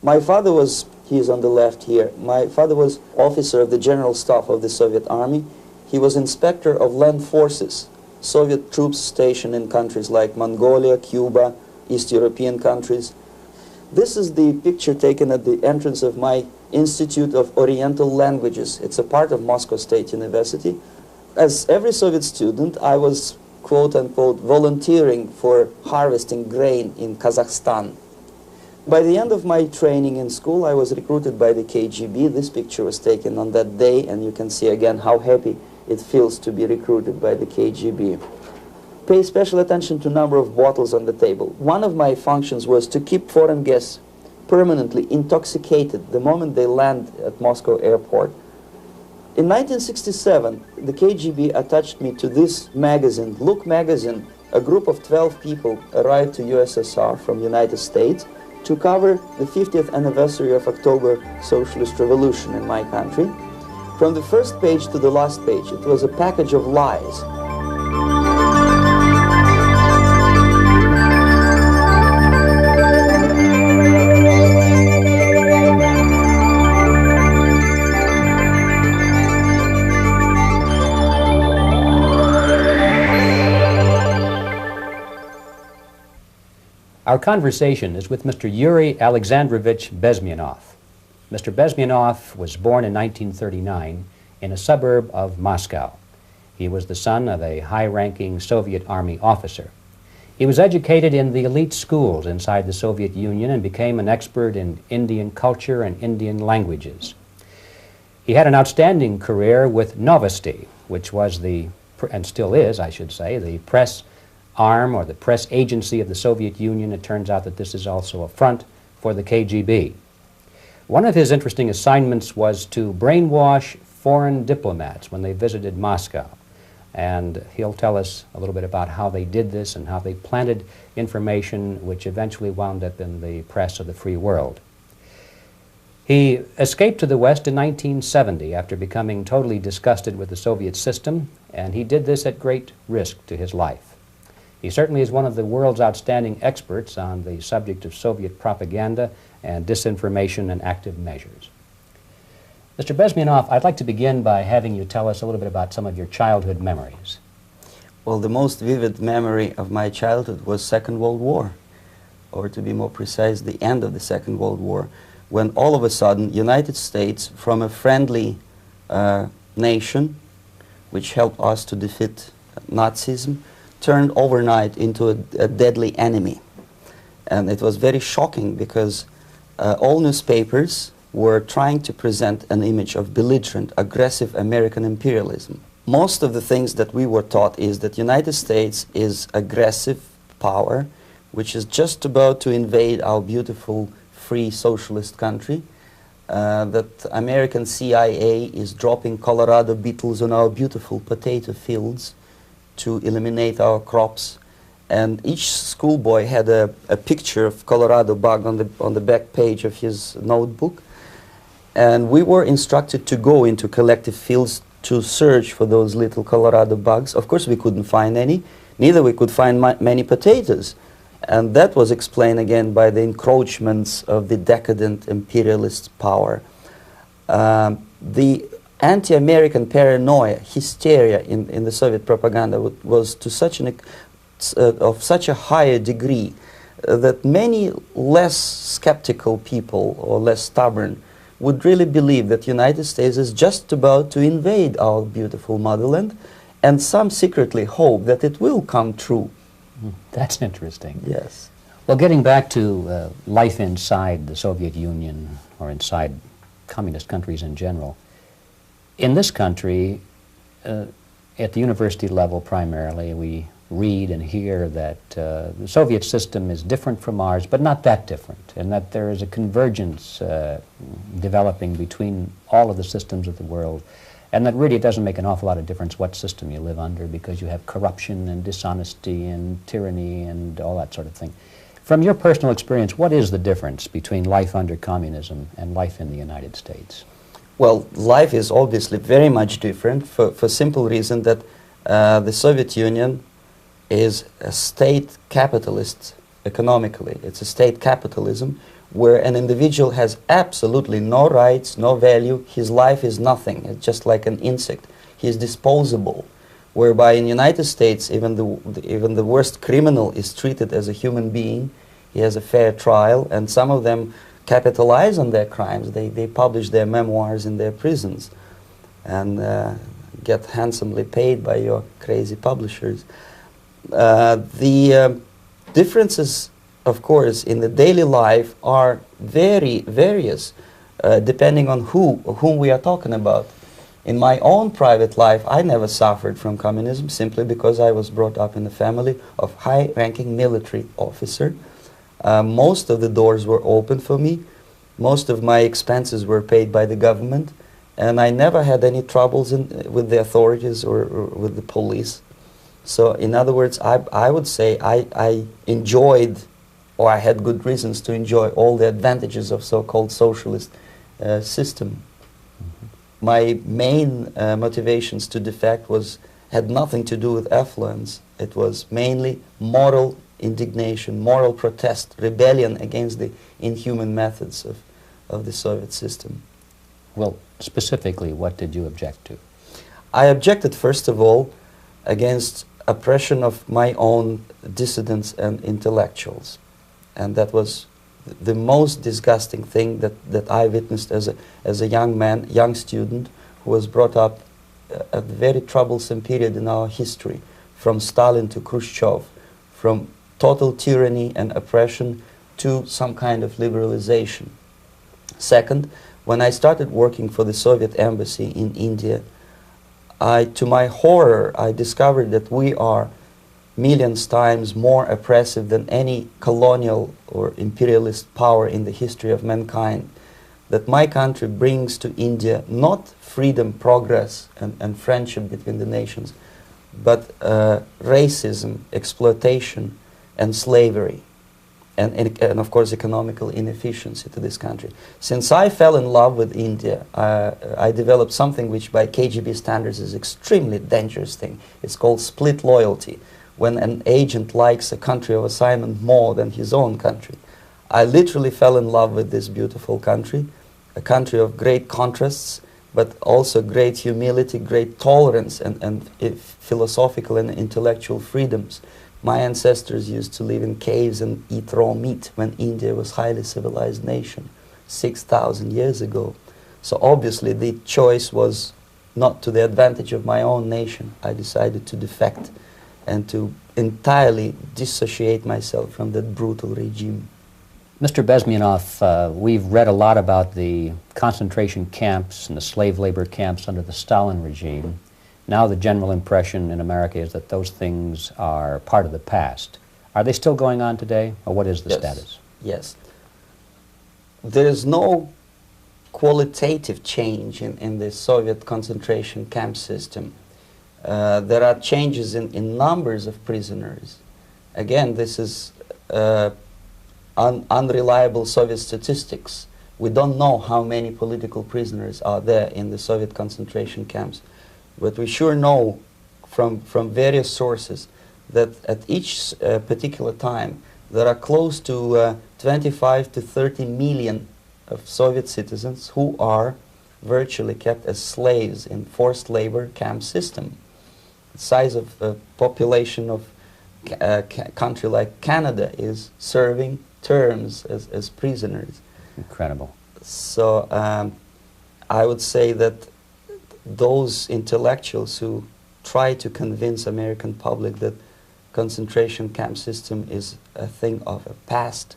My father was, he is on the left here, my father was officer of the General Staff of the Soviet Army. He was inspector of land forces, Soviet troops stationed in countries like Mongolia, Cuba, East European countries. This is the picture taken at the entrance of my Institute of Oriental Languages. It's a part of Moscow State University. As every Soviet student, I was, quote-unquote, volunteering for harvesting grain in Kazakhstan. By the end of my training in school, I was recruited by the KGB. This picture was taken on that day, and you can see again how happy it feels to be recruited by the KGB. Pay special attention to number of bottles on the table. One of my functions was to keep foreign guests permanently intoxicated the moment they land at Moscow airport. In 1967, the KGB attached me to this magazine, Look magazine. A group of 12 people arrived to USSR from United States to cover the 50th anniversary of October Socialist Revolution in my country. From the first page to the last page, it was a package of lies. Our conversation is with Mr. Yuri Alexandrovich Bezmenov. Mr. Bezmenov was born in 1939 in a suburb of Moscow. He was the son of a high-ranking Soviet Army officer. He was educated in the elite schools inside the Soviet Union and became an expert in Indian culture and Indian languages. He had an outstanding career with Novosti, which was the, and still is, I should say, the press arm or the press agency of the Soviet Union. It turns out that this is also a front for the KGB. One of his interesting assignments was to brainwash foreign diplomats when they visited Moscow. And he'll tell us a little bit about how they did this and how they planted information which eventually wound up in the press of the free world. He escaped to the West in 1970 after becoming totally disgusted with the Soviet system, and he did this at great risk to his life. He certainly is one of the world's outstanding experts on the subject of Soviet propaganda and disinformation and active measures. Mr. Bezmenov, I'd like to begin by having you tell us a little bit about some of your childhood memories. Well, the most vivid memory of my childhood was Second World War, or to be more precise, the end of the Second World War, when all of a sudden United States, from a friendly nation, which helped us to defeat Nazism, turned overnight into a deadly enemy. And it was very shocking because all newspapers were trying to present an image of belligerent, aggressive American imperialism. Most of the things that we were taught is that United States is aggressive power, which is just about to invade our beautiful, free socialist country, that American CIA is dropping Colorado beetles on our beautiful potato fields to eliminate our crops. And each schoolboy had a picture of Colorado bug on the back page of his notebook. And we were instructed to go into collective fields to search for those little Colorado bugs. Of course, we couldn't find any. Neither we could find many potatoes. And that was explained again by the encroachments of the decadent imperialist power. The anti-American paranoia, hysteria in the Soviet propaganda was to such of such a higher degree that many less skeptical people or less stubborn would really believe that the United States is just about to invade our beautiful motherland, and some secretly hope that it will come true. That's interesting. Yes. Well, getting back to life inside the Soviet Union or inside communist countries in general, in this country, at the university level primarily, we read and hear that the Soviet system is different from ours, but not that different, and that there is a convergence developing between all of the systems of the world, and that really it doesn't make an awful lot of difference what system you live under because you have corruption and dishonesty and tyranny and all that sort of thing. From your personal experience, what is the difference between life under communism and life in the United States? Well, life is obviously very much different for simple reason that the Soviet Union is a state capitalist economically. It's a state capitalism where an individual has absolutely no rights, no value, his life is nothing, it's just like an insect. He is disposable, whereby in the United States even the worst criminal is treated as a human being, he has a fair trial, and some of them capitalize on their crimes. They publish their memoirs in their prisons and get handsomely paid by your crazy publishers. The differences, of course, in the daily life are very various, depending on whom we are talking about. In my own private life, I never suffered from communism simply because I was brought up in a family of high-ranking military officer. Most of the doors were open for me. Most of my expenses were paid by the government, and I never had any troubles with the authorities or with the police. So, in other words, I would say I enjoyed, or I had good reasons to enjoy, all the advantages of so-called socialist system. My main motivations to defect had nothing to do with affluence. It was mainly moral indignation, moral protest, rebellion against the inhuman methods of the Soviet system. Well, specifically, what did you object to? I objected, first of all, against oppression of my own dissidents and intellectuals. And that was the most disgusting thing that I witnessed as a young man, young student, who was brought up at a very troublesome period in our history, from Stalin to Khrushchev, from total tyranny and oppression to some kind of liberalization. Second, when I started working for the Soviet embassy in India, to my horror, I discovered that we are millions times more oppressive than any colonial or imperialist power in the history of mankind. That my country brings to India not freedom, progress, and friendship between the nations, but racism, exploitation, and slavery, and of course economical inefficiency to this country. Since I fell in love with India, I developed something which by KGB standards is extremely dangerous thing. It's called split loyalty, when an agent likes a country of assignment more than his own country. I literally fell in love with this beautiful country, a country of great contrasts, but also great humility, great tolerance, and philosophical and intellectual freedoms. My ancestors used to live in caves and eat raw meat when India was a highly civilized nation 6,000 years ago. So obviously the choice was not to the advantage of my own nation. I decided to defect and to entirely dissociate myself from that brutal regime. Mr. Bezmenov, we've read a lot about the concentration camps and the slave labor camps under the Stalin regime. Now the general impression in America is that those things are part of the past. Are they still going on today, or what is the status? Yes. There is no qualitative change in the Soviet concentration camp system. There are changes in numbers of prisoners. Again, this is unreliable Soviet statistics. We don't know how many political prisoners are there in the Soviet concentration camps. But we sure know from various sources that at each particular time there are close to 25 to 30 million of Soviet citizens who are virtually kept as slaves in forced labor camp system. The size of the population of a country like Canada is serving terms as prisoners. Incredible. So I would say that those intellectuals who try to convince American public that concentration camp system is a thing of the past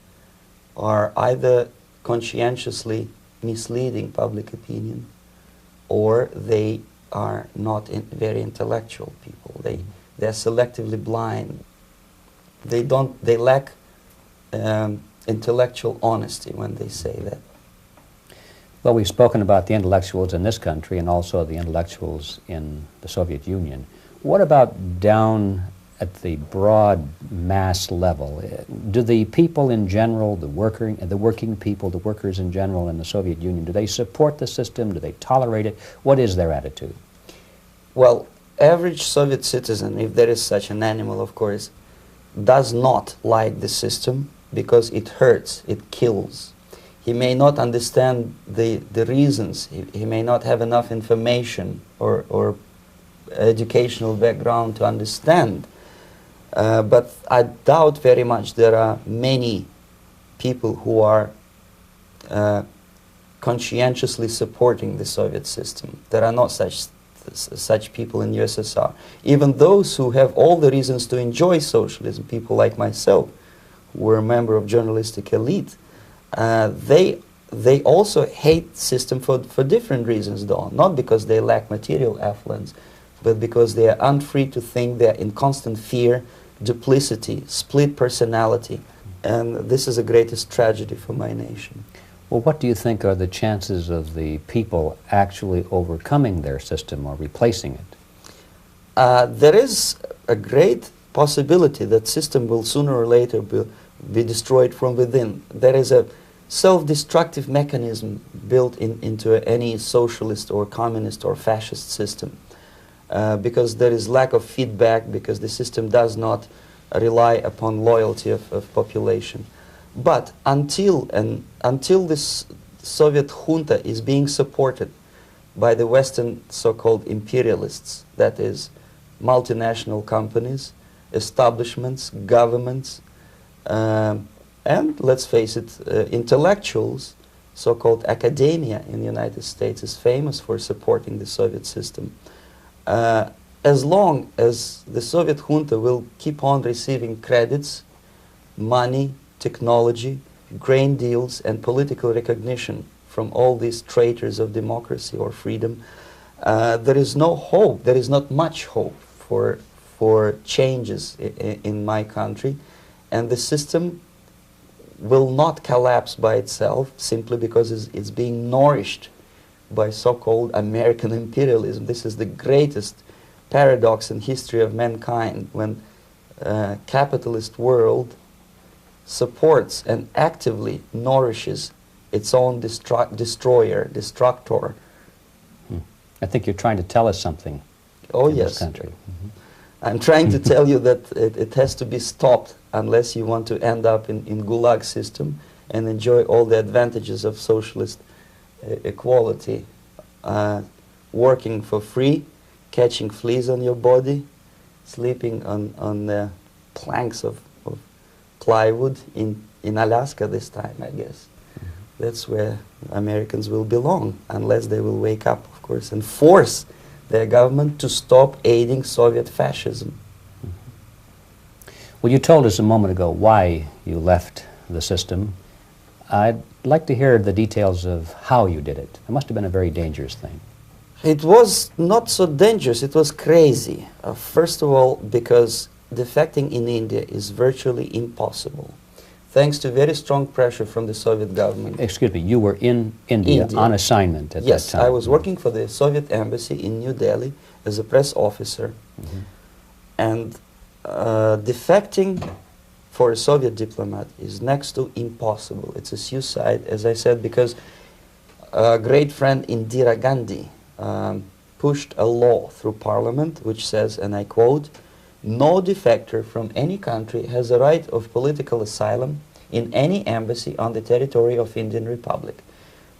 are either conscientiously misleading public opinion, or they are not very intellectual people. They're selectively blind. They lack intellectual honesty when they say that. Well, we've spoken about the intellectuals in this country and also the intellectuals in the Soviet Union. What about down at the broad mass level? Do the people in general, the working people, the workers in general in the Soviet Union, do they support the system? Do they tolerate it? What is their attitude? Well, average Soviet citizen, if there is such an animal, of course, does not like the system because it hurts, it kills. he may not understand the reasons. He may not have enough information or educational background to understand. But I doubt very much there are many people who are conscientiously supporting the Soviet system. There are not such people in USSR. Even those who have all the reasons to enjoy socialism, people like myself, who were a member of journalistic elite, they also hate system for different reasons, though. Not because they lack material affluence, but because they are unfree to think, they are in constant fear, duplicity, split personality. And this is the greatest tragedy for my nation. Well, what do you think are the chances of the people actually overcoming their system or replacing it? There is a great possibility that system will sooner or later be destroyed from within. There is a self-destructive mechanism built into any socialist or communist or fascist system, because there is lack of feedback, because the system does not rely upon loyalty of population. But until this Soviet junta is being supported by the Western so-called imperialists, that is, multinational companies, establishments, governments, and let's face it, intellectuals, so-called academia in the United States is famous for supporting the Soviet system. As long as the Soviet junta will keep on receiving credits, money, technology, grain deals, and political recognition from all these traitors of democracy or freedom, there is no hope, there is not much hope for changes in my country, and the system will not collapse by itself simply because it's being nourished by so-called American imperialism. This is the greatest paradox in history of mankind, when capitalist world supports and actively nourishes its own destroyer, destructor. I think you're trying to tell us something. Oh, in yes. This country. I'm trying to tell you that it has to be stopped unless you want to end up in Gulag system and enjoy all the advantages of socialist equality. Working for free, catching fleas on your body, sleeping on the planks of plywood in Alaska this time, I guess. That's where Americans will belong, unless they will wake up, of course, and force their government to stop aiding Soviet fascism. Well, you told us a moment ago why you left the system. I'd like to hear the details of how you did it. It must have been a very dangerous thing. It was not so dangerous, it was crazy. First of all, because defecting in India is virtually impossible, thanks to very strong pressure from the Soviet government. Excuse me, you were in India on assignment at that time? Yes, I was working for the Soviet embassy in New Delhi as a press officer. And defecting for a Soviet diplomat is next to impossible. It's a suicide, as I said, because a great friend Indira Gandhi pushed a law through parliament which says, and I quote, "No defector from any country has a right of political asylum in any embassy on the territory of Indian Republic,"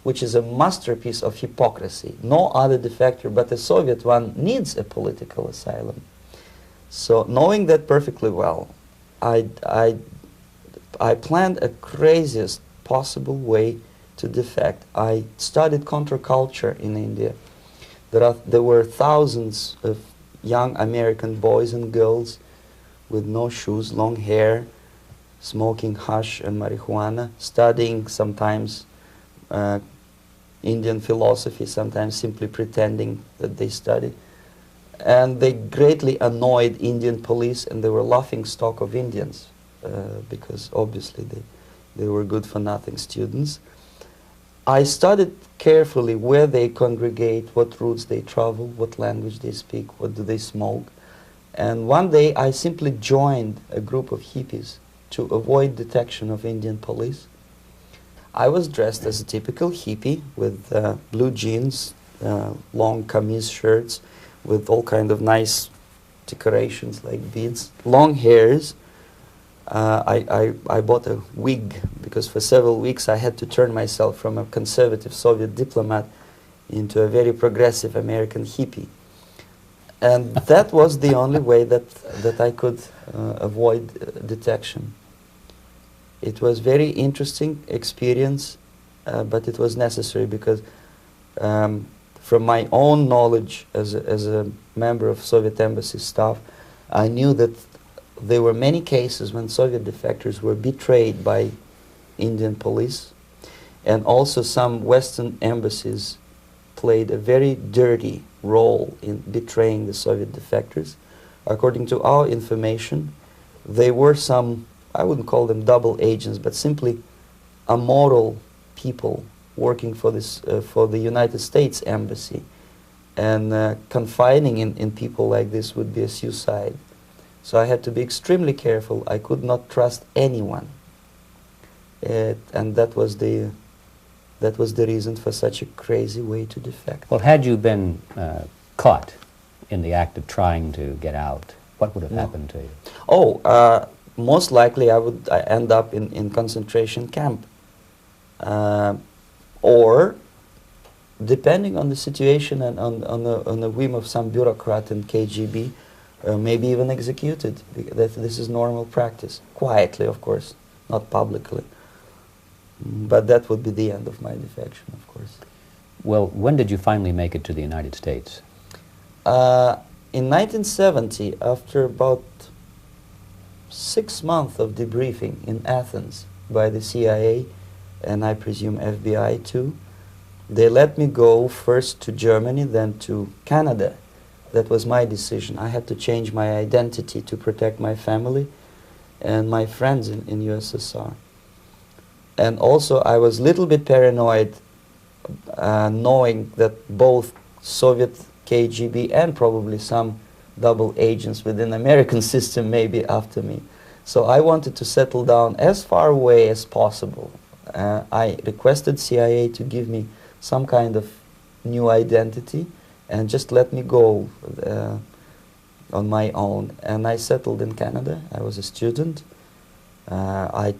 which is a masterpiece of hypocrisy. No other defector but a Soviet one needs a political asylum. So knowing that perfectly well, I planned a craziest possible way to defect. I studied counterculture in India. There were thousands of young American boys and girls with no shoes, long hair, smoking hash and marijuana, studying sometimes Indian philosophy, sometimes simply pretending that they study. And they greatly annoyed Indian police, and they were laughing stock of Indians because obviously they were good-for-nothing students. I studied carefully where they congregate, what routes they travel, what language they speak, what do they smoke. And one day I simply joined a group of hippies to avoid detection of Indian police. I was dressed as a typical hippie with blue jeans, long camise shirts with all kind of nice decorations like beads, long hairs. I bought a wig because for several weeks I had to turn myself from a conservative Soviet diplomat into a very progressive American hippie. And that was the only way that I could avoid detection. It was very interesting experience, but it was necessary because from my own knowledge as a member of Soviet embassy staff, I knew that there were many cases when Soviet defectors were betrayed by Indian police, and also some Western embassies played a very dirty role in betraying the Soviet defectors. According to our information, they were some, I wouldn't call them double agents, but simply amoral people working for this for the United States embassy, and confiding in people like this would be a suicide. So I had to be extremely careful. I could not trust anyone, and that was the reason for such a crazy way to defect. Well, had you been caught in the act of trying to get out, what would have happened to you? Oh, most likely I would end up in concentration camp, or depending on the situation and on the whim of some bureaucrat in KGB, maybe even executed. This is normal practice, quietly, of course, not publicly. But that would be the end of my defection, of course. Well, when did you finally make it to the United States? In 1970, after about 6 months of debriefing in Athens by the CIA, and I presume FBI too, they let me go first to Germany, then to Canada. That was my decision. I had to change my identity to protect my family and my friends in USSR. And also I was a little bit paranoid, knowing that both Soviet KGB and probably some double agents within American system may be after me. So I wanted to settle down as far away as possible. I requested CIA to give me some kind of new identity and just let me go on my own. And I settled in Canada. I was a student. I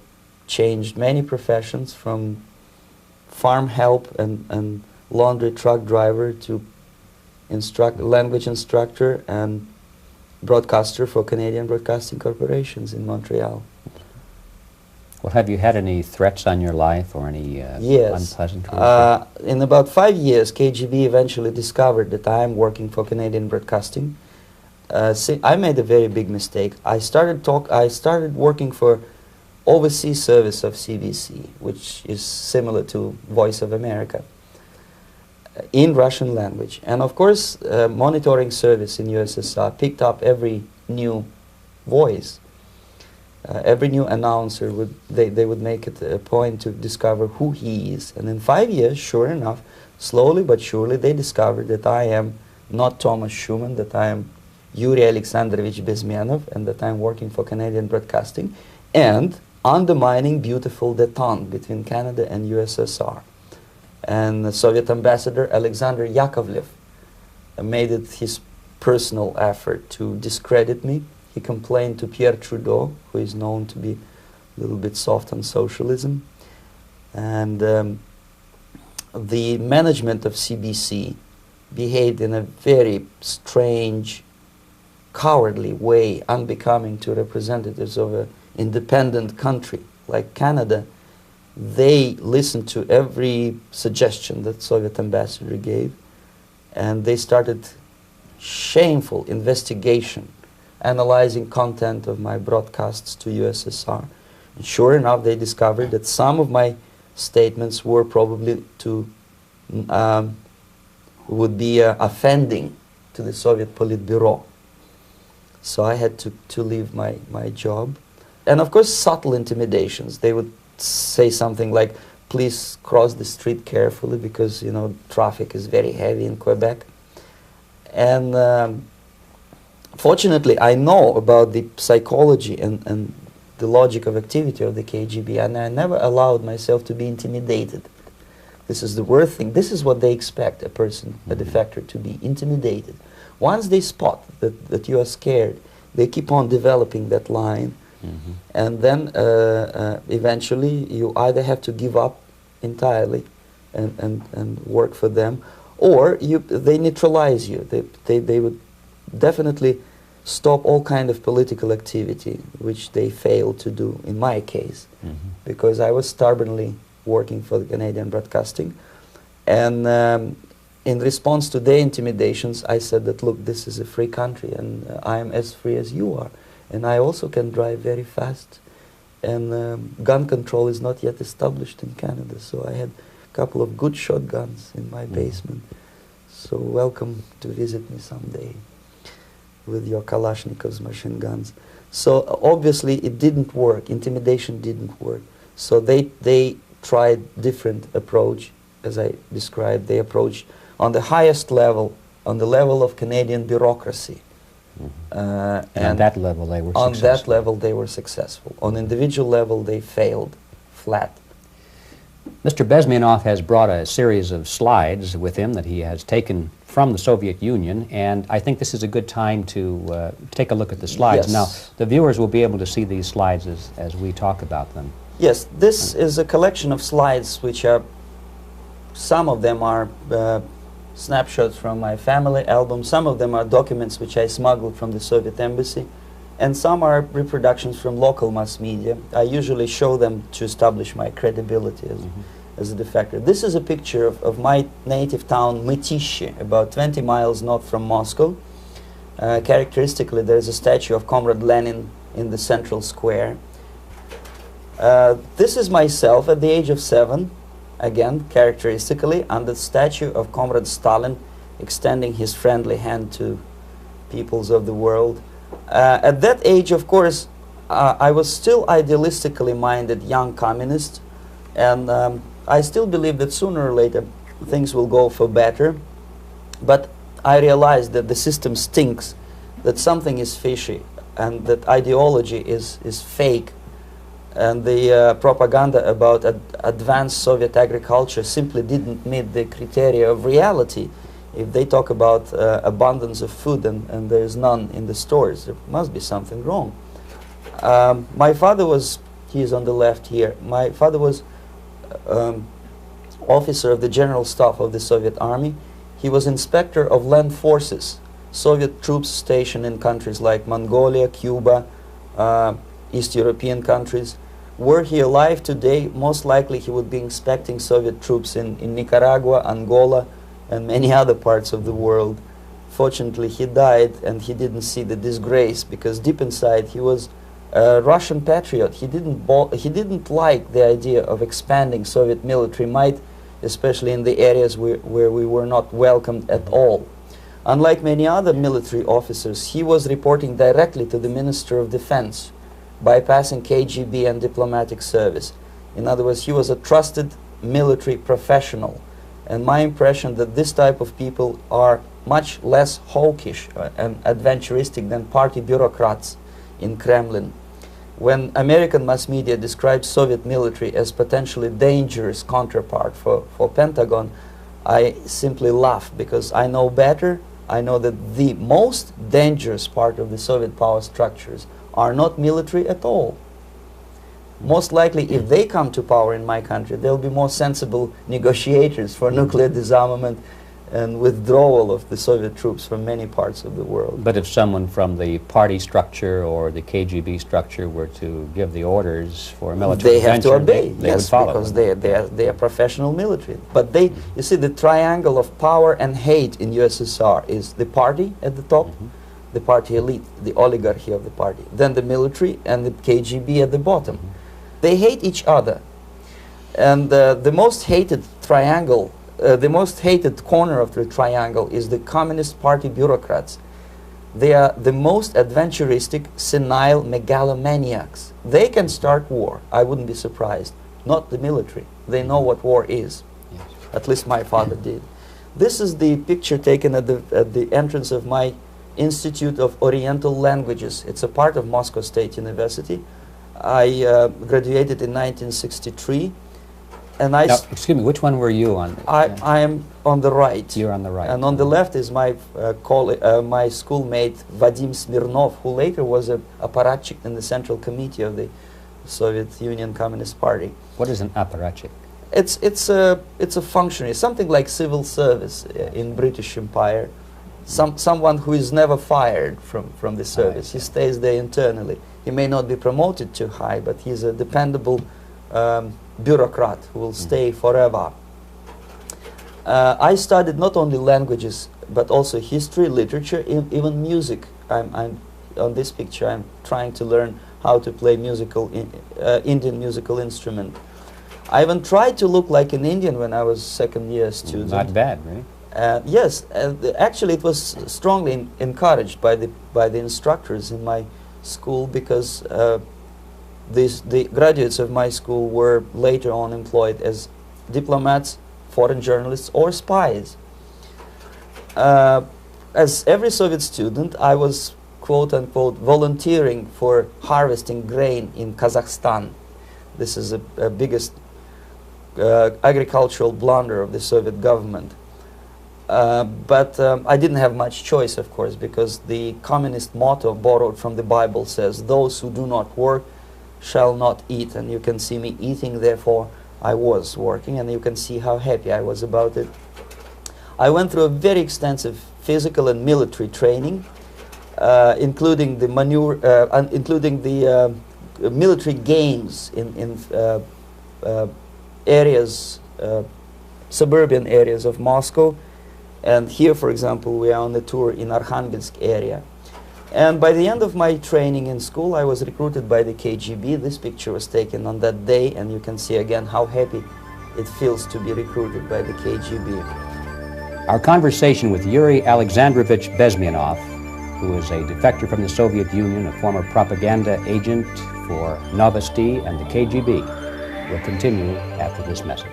changed many professions, from farm help and laundry truck driver to language instructor and broadcaster for Canadian Broadcasting Corporations in Montreal. Well, have you had any threats on your life or any yes. unpleasant careers? In about 5 years, KGB eventually discovered that I am working for Canadian Broadcasting. I made a very big mistake. I started working for overseas service of CBC, which is similar to Voice of America, in Russian language. And of course, monitoring service in USSR picked up every new voice. Every new announcer they would make it a point to discover who he is. And in 5 years, sure enough, slowly but surely, they discovered that I am not Thomas Schumann, that I am Yuri Alexandrovich Bezmenov, and that I am working for Canadian Broadcasting, and undermining beautiful détente between Canada and USSR. And the Soviet ambassador Alexander Yakovlev made it his personal effort to discredit me. He complained to Pierre Trudeau, who is known to be a little bit soft on socialism. And the management of CBC behaved in a very strange, cowardly way, unbecoming to representatives of an independent country like Canada. They listened to every suggestion that Soviet ambassador gave, and they started shameful investigation, analyzing content of my broadcasts to USSR. And sure enough, they discovered that some of my statements were probably would be offending to the Soviet Politburo. So I had to leave my job. And of course, subtle intimidations. They would say something like, please cross the street carefully because, you know, traffic is very heavy in Quebec. And fortunately, I know about the psychology and the logic of activity of the KGB, and I never allowed myself to be intimidated. This is the worst thing. This is what they expect a person, a defector, to be intimidated. Once they spot that you are scared, they keep on developing that line, And then eventually you either have to give up entirely and work for them, or they neutralize you. They would definitely stop all kind of political activity, which they failed to do in my case, because I was stubbornly working for the Canadian Broadcasting. And in response to their intimidations, I said that, look, this is a free country, and I am as free as you are. And I also can drive very fast. And gun control is not yet established in Canada, so I had a couple of good shotguns in my basement. So welcome to visit me someday with your Kalashnikovs machine guns. So obviously it didn't work. Intimidation didn't work. So they tried different approach, as I described. They approached on the highest level, on the level of Canadian bureaucracy. And on that level they were successful. On that level they were successful. On individual level they failed flat. Mr. Bezmenov has brought a series of slides with him that he has taken from the Soviet Union, and I think this is a good time to take a look at the slides. Yes. Now, the viewers will be able to see these slides as we talk about them. Yes, this is a collection of slides which are, some of them are snapshots from my family album, some of them are documents which I smuggled from the Soviet embassy, and some are reproductions from local mass media. I usually show them to establish my credibility as a defector. This is a picture of my native town, Mytishi, about 20 miles north from Moscow. Characteristically, there is a statue of Comrade Lenin in the central square. This is myself at the age of 7, again, characteristically, under the statue of Comrade Stalin, extending his friendly hand to peoples of the world. At that age, of course, I was still idealistically minded young communist, and I still believe that sooner or later things will go for better. But I realized that the system stinks, that something is fishy, and that ideology is fake, and the propaganda about advanced Soviet agriculture simply didn't meet the criteria of reality. If they talk about abundance of food and there is none in the stores, there must be something wrong. My father was, he is on the left here, my father was officer of the General Staff of the Soviet Army. He was inspector of land forces, Soviet troops stationed in countries like Mongolia, Cuba, East European countries. Were he alive today, most likely he would be inspecting Soviet troops in Nicaragua, Angola, and many other parts of the world. Fortunately, he died and he didn't see the disgrace, because deep inside he was a Russian patriot. He didn't like the idea of expanding Soviet military might, especially in the areas where we were not welcomed at all. Unlike many other military officers, he was reporting directly to the Minister of Defense, bypassing KGB and diplomatic service. In other words, he was a trusted military professional. And my impression that this type of people are much less hawkish and adventuristic than party bureaucrats in Kremlin. When American mass media describes Soviet military as potentially dangerous counterpart for Pentagon, I simply laugh, because I know better. I know that the most dangerous part of the Soviet power structures are not military at all. Most likely, if they come to power in my country, they'll be more sensible negotiators for nuclear disarmament and withdrawal of the Soviet troops from many parts of the world. But if someone from the party structure or the KGB structure were to give the orders for a military intervention, they have to obey, they would follow, because they are professional military. But they, you see, the triangle of power and hate in USSR is the party at the top, the party elite, the oligarchy of the party, then the military, and the KGB at the bottom. They hate each other, and the most hated triangle, the most hated corner of the triangle is the Communist Party bureaucrats. They are the most adventuristic, senile megalomaniacs. They can start war, I wouldn't be surprised. Not the military. They know what war is. Yes. At least my father did. This is the picture taken at the entrance of my Institute of Oriental Languages. It's a part of Moscow State University. I graduated in 1963. and I Now, excuse me, which one were you on? I am on the right. You're on the right. And on the left is my my schoolmate Vadim Smirnov, who later was a apparatchik in the Central Committee of the Soviet Union Communist Party. What is an apparatchik? It's a functionary, something like civil service in British Empire. Someone who is never fired from the service. He stays there internally. He may not be promoted too high, but he's a dependable bureaucrat who will stay forever. I studied not only languages, but also history, literature, even music. I'm on this picture. I'm trying to learn how to play Indian musical instrument. I even tried to look like an Indian when I was second-year student. Not bad, right? Yes, actually it was strongly encouraged by the instructors in my school, because the graduates of my school were later on employed as diplomats, foreign journalists, or spies. As every Soviet student, I was quote-unquote volunteering for harvesting grain in Kazakhstan. This is the biggest agricultural blunder of the Soviet government. But I didn't have much choice, of course, because the communist motto borrowed from the Bible says, "Those who do not work shall not eat." And you can see me eating, therefore I was working, and you can see how happy I was about it. I went through a very extensive physical and military training, including the military games in areas, suburban areas of Moscow. And here, for example, we are on the tour in Arkhangelsk area. And by the end of my training in school, I was recruited by the KGB. This picture was taken on that day, and you can see again how happy it feels to be recruited by the KGB. Our conversation with Yuri Alexandrovich Bezmenov, who is a defector from the Soviet Union, a former propaganda agent for Novosti and the KGB, will continue after this message.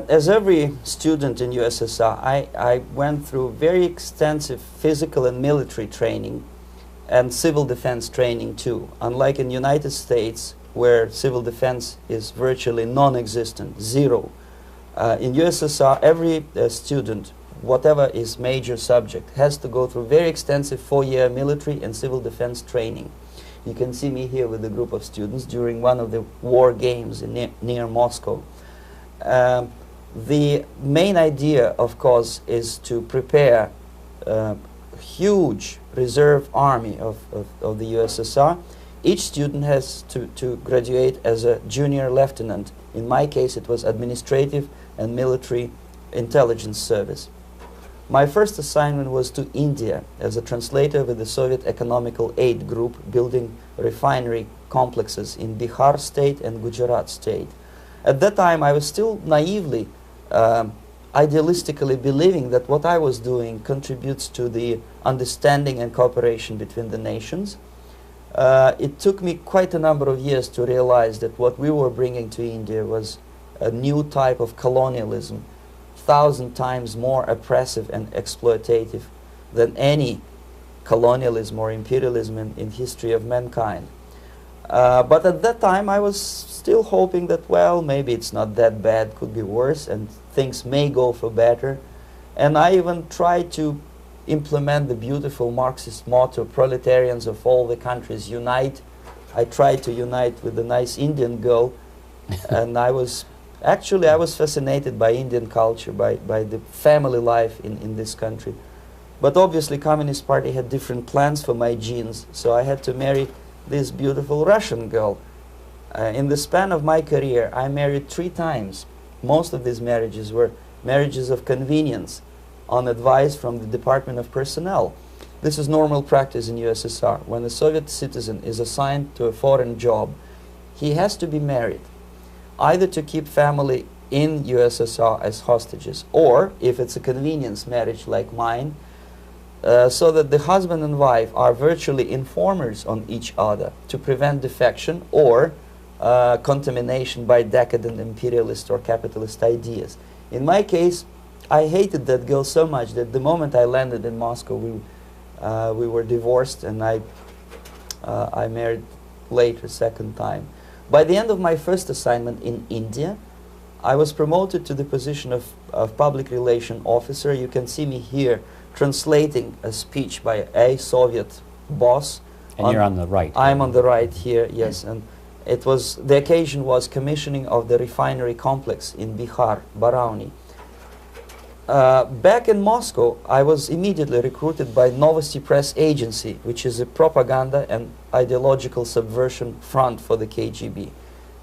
As every student in USSR, I went through very extensive physical and military training and civil defense training too. Unlike in the United States, where civil defense is virtually non-existent, zero. In USSR, every student, whatever his major subject, has to go through very extensive 4-year military and civil defense training. You can see me here with a group of students during one of the war games near Moscow. The main idea, of course, is to prepare a huge reserve army of the USSR. Each student has to graduate as a junior lieutenant. In my case, it was administrative and military intelligence service. My first assignment was to India as a translator with the Soviet Economical Aid Group, building refinery complexes in Bihar state and Gujarat state. At that time, I was still naively, idealistically believing that what I was doing contributes to the understanding and cooperation between the nations. It took me quite a number of years to realize that what we were bringing to India was a new type of colonialism, 1,000 times more oppressive and exploitative than any colonialism or imperialism in history of mankind. But at that time, I was still hoping that, well, maybe it's not that bad, could be worse, and things may go for better. And I even tried to implement the beautiful Marxist motto, proletarians of all the countries unite. I tried to unite with a nice Indian girl, and I was fascinated by Indian culture, by the family life in this country. But obviously, Communist Party had different plans for my genes, so I had to marry this beautiful Russian girl. In the span of my career, I married 3 times. Most of these marriages were marriages of convenience on advice from the Department of Personnel. This is normal practice in USSR. When a Soviet citizen is assigned to a foreign job, he has to be married, either to keep family in USSR as hostages, or if it's a convenience marriage like mine, so that the husband and wife are virtually informers on each other to prevent defection or contamination by decadent imperialist or capitalist ideas. In my case, I hated that girl so much that the moment I landed in Moscow, we were divorced, and I married later, second time. By the end of my first assignment in India, I was promoted to the position of public relation officer. You can see me here translating a speech by a Soviet boss. And you're on the right. I'm on the right here, yes. And it was, the occasion was commissioning of the refinery complex in Bihar, Barauni. Back in Moscow, I was immediately recruited by Novosti Press Agency, which is a propaganda and ideological subversion front for the KGB.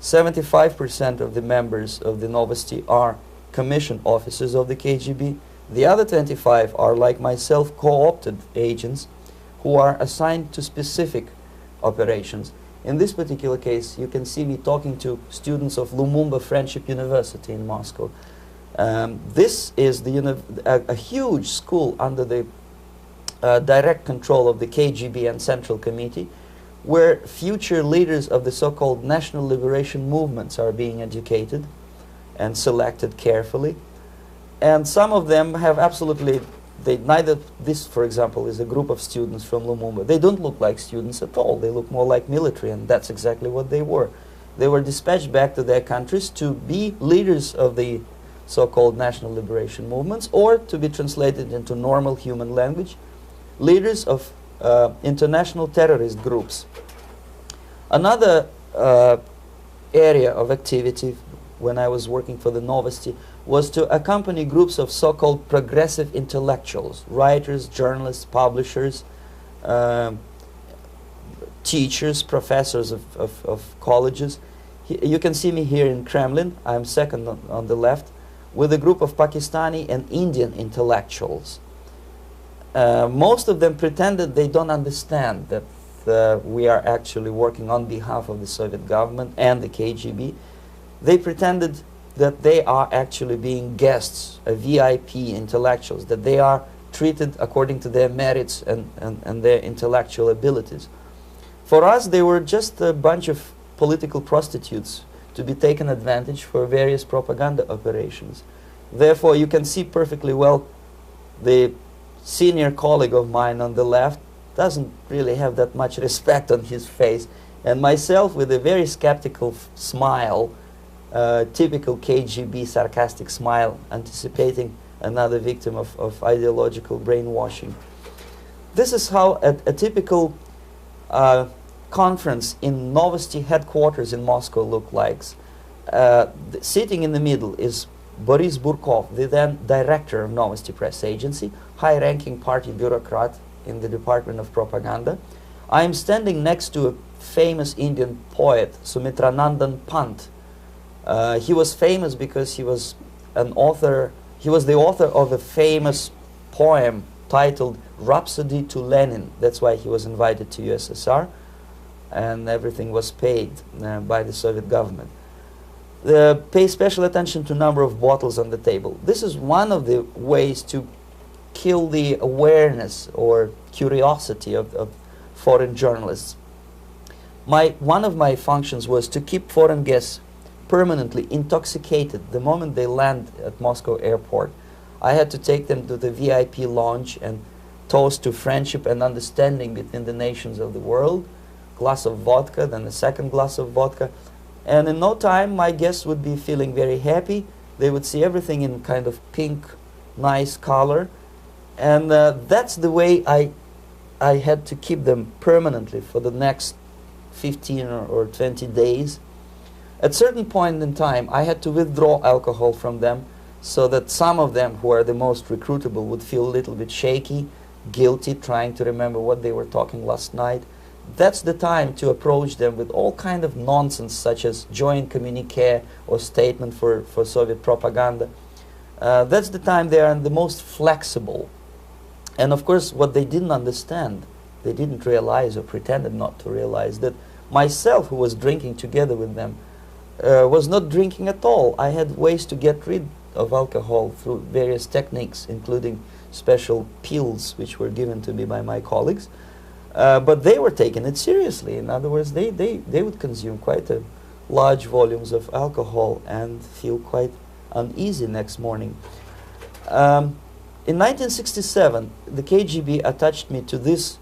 75% of the members of the Novosti are commissioned officers of the KGB. The other 25 are, like myself, co-opted agents who are assigned to specific operations. In this particular case, you can see me talking to students of Lumumba Friendship University in Moscow. This is a huge school under the direct control of the KGB and Central Committee, where future leaders of the so-called national liberation movements are being educated and selected carefully. And some of them have absolutely, neither, this for example is a group of students from Lumumba. They don't look like students at all. They look more like military, and that's exactly what they were. They were dispatched back to their countries to be leaders of the so-called national liberation movements, or to be translated into normal human language, leaders of international terrorist groups. Another area of activity when I was working for the Novosti was to accompany groups of so-called progressive intellectuals, writers, journalists, publishers, teachers, professors of colleges. You can see me here in Kremlin. I'm second on the left, with a group of Pakistani and Indian intellectuals. Most of them pretended they don't understand that we are actually working on behalf of the Soviet government and the KGB. They pretended that they are actually being guests, VIP intellectuals, that they are treated according to their merits and their intellectual abilities. For us, they were just a bunch of political prostitutes to be taken advantage for various propaganda operations. Therefore, you can see perfectly well the senior colleague of mine on the left doesn't really have that much respect on his face, and myself with a very skeptical smile, typical KGB sarcastic smile, anticipating another victim of ideological brainwashing. This is how a typical conference in Novosti headquarters in Moscow looked like. Sitting in the middle is Boris Burkov, the then director of Novosti Press Agency, high-ranking party bureaucrat in the Department of Propaganda. I am standing next to a famous Indian poet, Sumitranandan Pant. He was famous because he was an author. He was the author of a famous poem titled Rhapsody to Lenin. That's why he was invited to USSR, and everything was paid by the Soviet government. Pay special attention to number of bottles on the table. This is one of the ways to kill the awareness or curiosity of foreign journalists. One of my functions was to keep foreign guests permanently intoxicated the moment they land at Moscow airport. I had to take them to the VIP lounge and toast to friendship and understanding between the nations of the world. Glass of vodka, then a second glass of vodka. And in no time, my guests would be feeling very happy. They would see everything in kind of pink, nice color. And that's the way I had to keep them permanently for the next 15 or 20 days. At a certain point in time, I had to withdraw alcohol from them so that some of them who are the most recruitable would feel a little bit shaky, guilty, trying to remember what they were talking last night. That's the time to approach them with all kind of nonsense, such as joint communique or statement for Soviet propaganda. That's the time they are the most flexible. And of course, what they didn't understand, they didn't realize or pretended not to realize, that myself, who was drinking together with them, was not drinking at all. I had ways to get rid of alcohol through various techniques, including special pills which were given to me by my colleagues. But they were taking it seriously. In other words, they would consume quite large volumes of alcohol and feel quite uneasy next morning. In 1967, the KGB attached me to this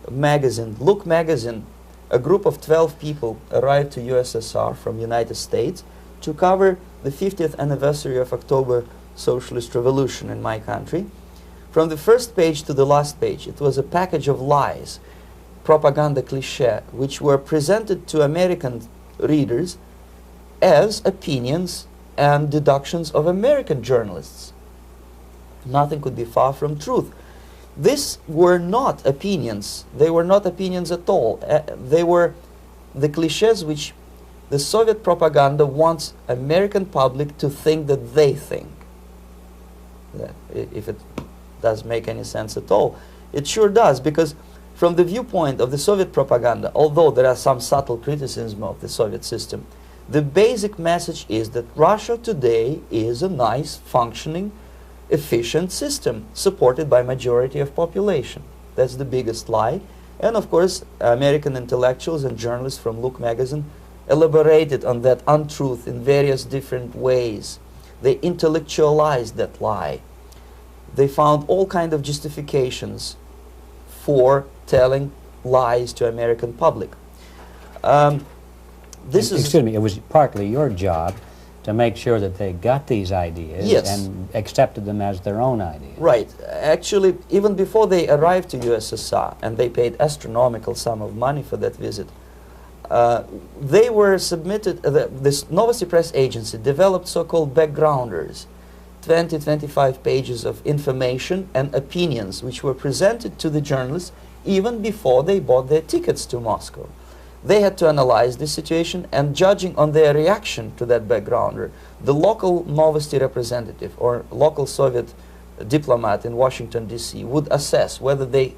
magazine, Look magazine. A group of 12 people arrived to USSR from United States to cover the 50th anniversary of October Socialist Revolution in my country. From the first page to the last page, it was a package of lies, propaganda cliché, which were presented to American readers as opinions and deductions of American journalists. Nothing could be far from truth. These were not opinions. They were not opinions at all. They were the clichés which the Soviet propaganda wants American public to think that they think. If it does make any sense at all. It sure does, because from the viewpoint of the Soviet propaganda, although there are some subtle criticisms of the Soviet system, the basic message is that Russia today is a nice, functioning, efficient system supported by majority of population. That's the biggest lie. And of course, American intellectuals and journalists from Look magazine elaborated on that untruth in various different ways. They intellectualized that lie. They found all kinds of justifications for telling lies to American public. Excuse me, it was partly your job to make sure that they got these ideas, yes, and accepted them as their own ideas. Right. Actually, even before they arrived to USSR, and they paid astronomical sum of money for that visit, they were submitted, this Novosti Press agency developed so-called backgrounders, 20-25 pages of information and opinions which were presented to the journalists even before they bought their tickets to Moscow. They had to analyze the situation, and judging on their reaction to that backgrounder, the local Novosti representative or local Soviet diplomat in Washington, D.C. would assess whether they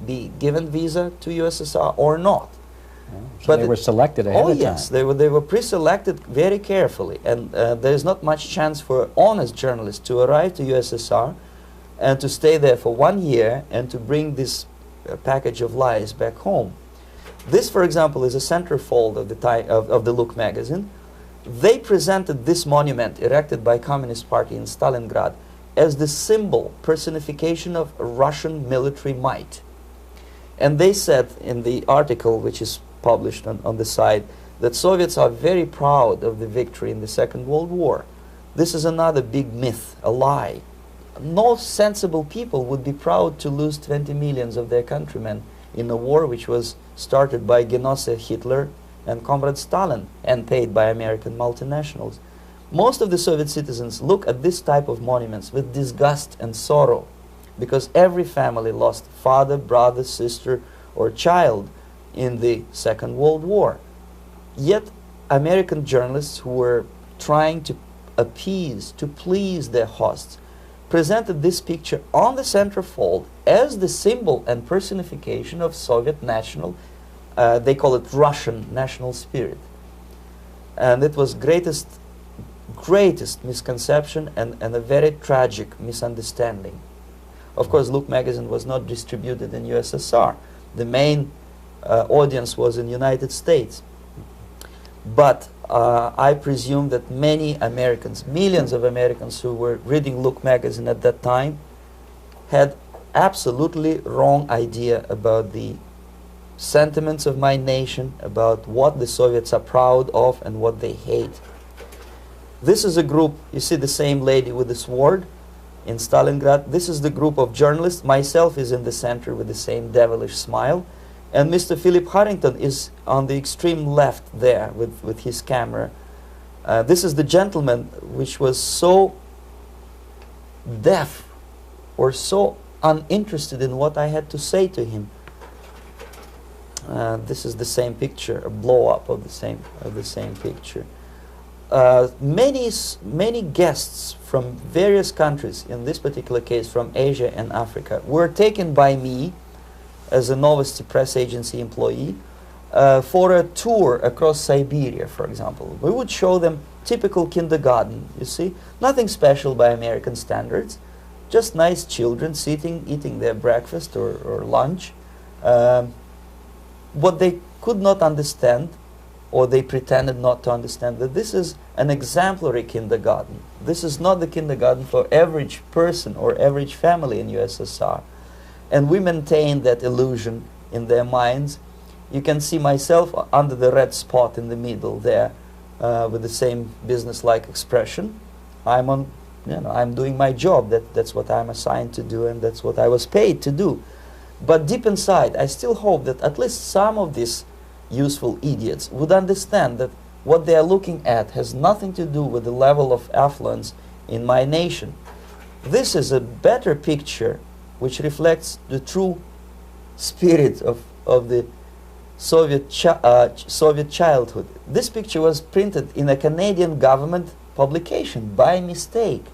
be given visa to USSR or not. So but they were selected ahead of time. Oh yes, they were pre-selected very carefully, and there is not much chance for honest journalists to arrive to USSR and to stay there for 1 year and to bring this package of lies back home. This, for example, is a centerfold of the Look magazine. They presented this monument erected by Communist Party in Stalingrad as the symbol, personification of Russian military might. And they said in the article, which is published on the site, that Soviets are very proud of the victory in the Second World War. This is another big myth, a lie. No sensible people would be proud to lose 20 millions of their countrymen in a war which was started by Genosse Hitler and Comrade Stalin and paid by American multinationals. Most of the Soviet citizens look at this type of monuments with disgust and sorrow, because every family lost father, brother, sister, or child in the Second World War. Yet American journalists who were trying to appease, to please their hosts, presented this picture on the centerfold as the symbol and personification of Soviet national, they call it Russian national spirit. And it was greatest misconception and a very tragic misunderstanding. Of course, Look magazine was not distributed in USSR. The main audience was in United States. But I presume that many Americans, millions of Americans who were reading Look magazine at that time, had absolutely wrong idea about the sentiments of my nation, about what the Soviets are proud of and what they hate. This is a group, you see the same lady with the sword in Stalingrad. This is the group of journalists. Myself is in the center with the same devilish smile. And Mr. Philip Harrington is on the extreme left there with his camera. This is the gentleman which was so deaf or so uninterested in what I had to say to him. This is the same picture, a blow-up of the same picture. Many guests from various countries, in this particular case from Asia and Africa, were taken by me as a Novosti Press agency employee for a tour across Siberia, for example. We would show them typical kindergarten, you see, nothing special by American standards, just nice children sitting, eating their breakfast or lunch. What they could not understand, or they pretended not to understand, that this is an exemplary kindergarten. This is not the kindergarten for average person or average family in USSR. And we maintain that illusion in their minds. You can see myself under the red spot in the middle there, with the same business-like expression. I'm doing my job. That's what I'm assigned to do, and that's what I was paid to do. But deep inside, I still hope that at least some of these useful idiots would understand that what they are looking at has nothing to do with the level of affluence in my nation. This is a better picture which reflects the true spirit of the Soviet childhood. This picture was printed in a Canadian government publication by mistake.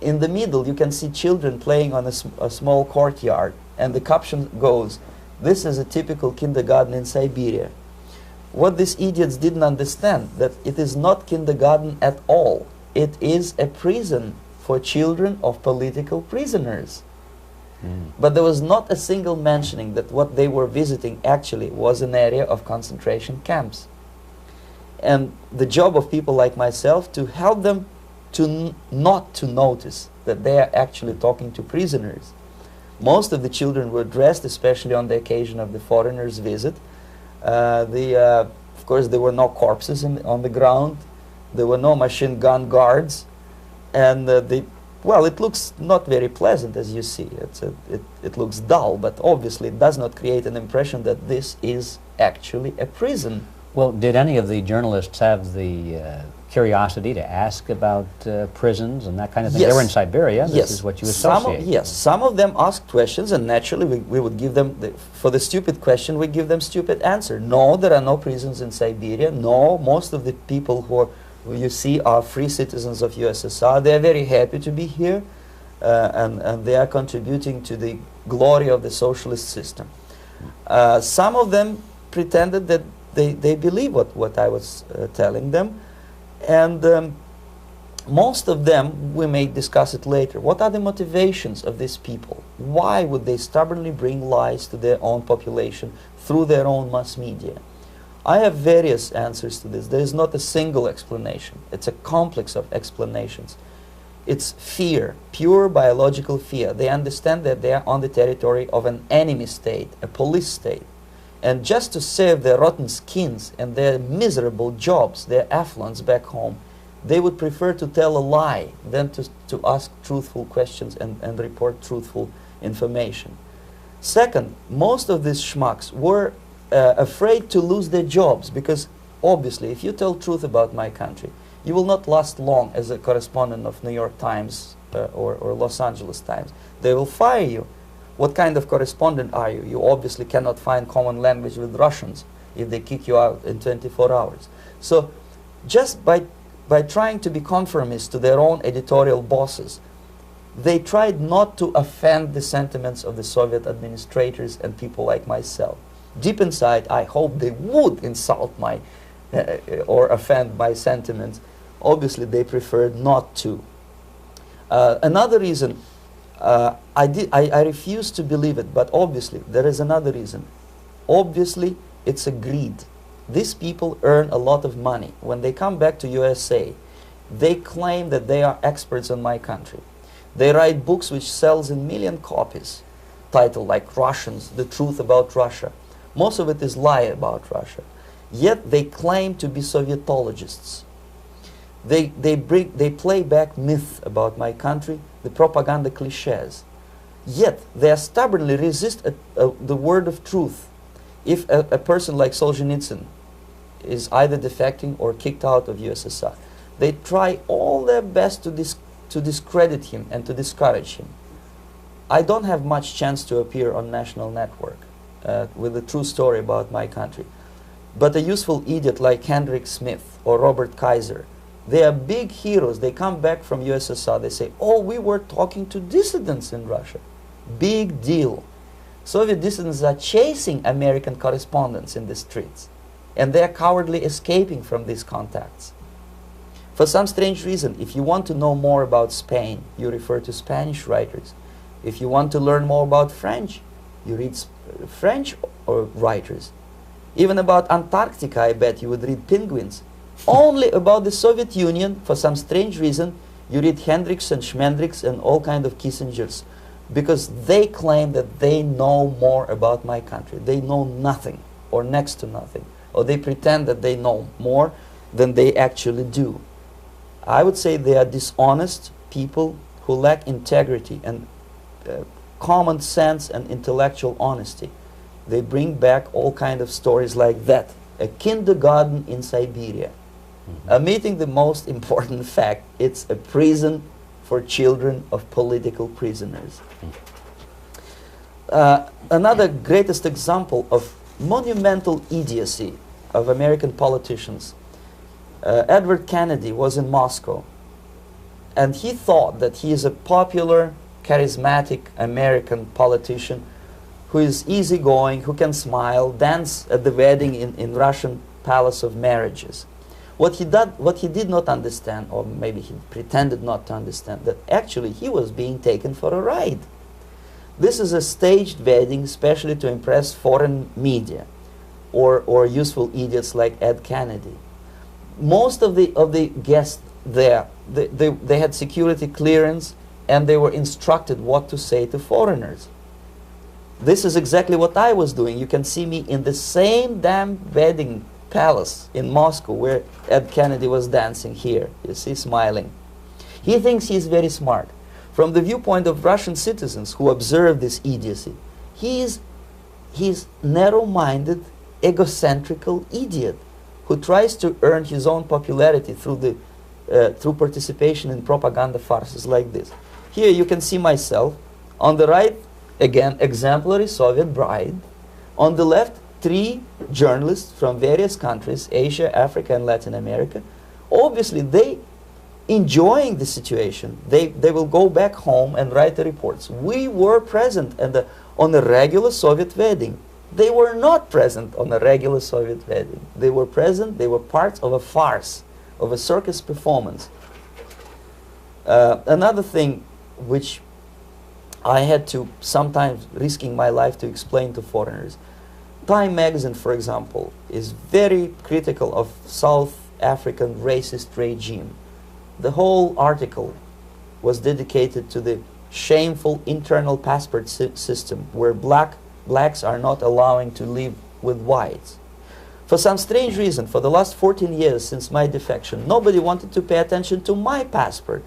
In the middle you can see children playing on a small courtyard, and the caption goes, "This is a typical kindergarten in Siberia." What these idiots didn't understand, that it is not kindergarten at all. It is a prison for children of political prisoners. But there was not a single mentioning that what they were visiting actually was an area of concentration camps. And the job of people like myself to help them to not to notice that they are actually talking to prisoners. Most of the children were dressed, especially on the occasion of the foreigners' visit. Of course, there were no corpses on the ground. There were no machine gun guards. And well, it looks not very pleasant, as you see. It looks dull, but obviously it does not create an impression that this is actually a prison. Well, did any of the journalists have the curiosity to ask about prisons and that kind of thing? Yes. They were in Siberia. This Yes. is what you associate. Yes, some of them asked questions, and naturally we would give them, for the stupid question, we give them stupid answer. No, there are no prisons in Siberia. No, most of the people who you see are free citizens of USSR. They are very happy to be here, and they are contributing to the glory of the socialist system. Some of them pretended that they believe what I was telling them, and most of them, we may discuss it later, what are the motivations of these people? Why would they stubbornly bring lies to their own population through their own mass media? I have various answers to this. There is not a single explanation. It's a complex of explanations. It's fear, pure biological fear. They understand that they are on the territory of an enemy state, a police state. And just to save their rotten skins and their miserable jobs, their affluence back home, they would prefer to tell a lie than to ask truthful questions and report truthful information. Second, most of these schmucks were afraid to lose their jobs, because obviously if you tell truth about my country, you will not last long as a correspondent of New York Times or Los Angeles Times. They will fire you. What kind of correspondent are you? You obviously cannot find common language with Russians if they kick you out in 24 hours. So just by trying to be conformist to their own editorial bosses, they tried not to offend the sentiments of the Soviet administrators and people like myself. Deep inside, I hope they would insult my or offend my sentiments. Obviously, they preferred not to. Another reason, I refuse to believe it, but obviously there is another reason. Obviously, it's a greed. These people earn a lot of money. When they come back to USA, they claim that they are experts on my country. They write books which sells in million copies, titled like Russians, The Truth About Russia. Most of it is lie about Russia. Yet they claim to be Sovietologists. They play back myth about my country, the propaganda cliches. Yet they stubbornly resist the word of truth. If a person like Solzhenitsyn is either defecting or kicked out of USSR, they try all their best to discredit him and to discourage him. I don't have much chance to appear on national network with a true story about my country. But a useful idiot like Hendrik Smith or Robert Kaiser, they are big heroes. They come back from USSR, they say, oh, we were talking to dissidents in Russia. Big deal. Soviet dissidents are chasing American correspondents in the streets, and they are cowardly escaping from these contacts. For some strange reason, if you want to know more about Spain, you refer to Spanish writers. If you want to learn more about French, you read French writers. Even about Antarctica, I bet you would read penguins. Only about the Soviet Union, for some strange reason, you read Hendricks and Schmendricks and all kind of Kissingers, because they claim that they know more about my country. They know nothing, or next to nothing, or they pretend that they know more than they actually do. I would say they are dishonest people who lack integrity and common sense and intellectual honesty. They bring back all kind of stories like that. A kindergarten in Siberia. Omitting the most important fact, it's a prison for children of political prisoners. Another greatest example of monumental idiocy of American politicians. Edward Kennedy was in Moscow, and he thought that he is a popular, charismatic American politician who is easygoing, who can smile, dance at the wedding in Russian Palace of Marriages. What he did not understand, or maybe he pretended not to understand, that actually he was being taken for a ride. This is a staged wedding, especially to impress foreign media or useful idiots like Ed Kennedy. Most of the guests there, they had security clearance, and they were instructed what to say to foreigners. This is exactly what I was doing. You can see me in the same damn wedding palace in Moscow where Ed Kennedy was dancing here. You see, smiling. He thinks he's very smart. From the viewpoint of Russian citizens who observe this idiocy, he's narrow-minded, egocentrical idiot who tries to earn his own popularity through participation in propaganda farces like this. Here you can see myself. On the right, again, exemplary Soviet bride. On the left, 3 journalists from various countries, Asia, Africa, and Latin America. Obviously, they enjoying the situation. They will go back home and write the reports. We were present on a regular Soviet wedding. They were not present on a regular Soviet wedding. They were present, they were parts of a farce, of a circus performance. Another thing which I had to, sometimes risking my life to explain to foreigners. Time magazine, for example, is very critical of South African racist regime. The whole article was dedicated to the shameful internal passport system where blacks are not allowing to live with whites. For some strange reason, for the last 14 years since my defection, nobody wanted to pay attention to my passport.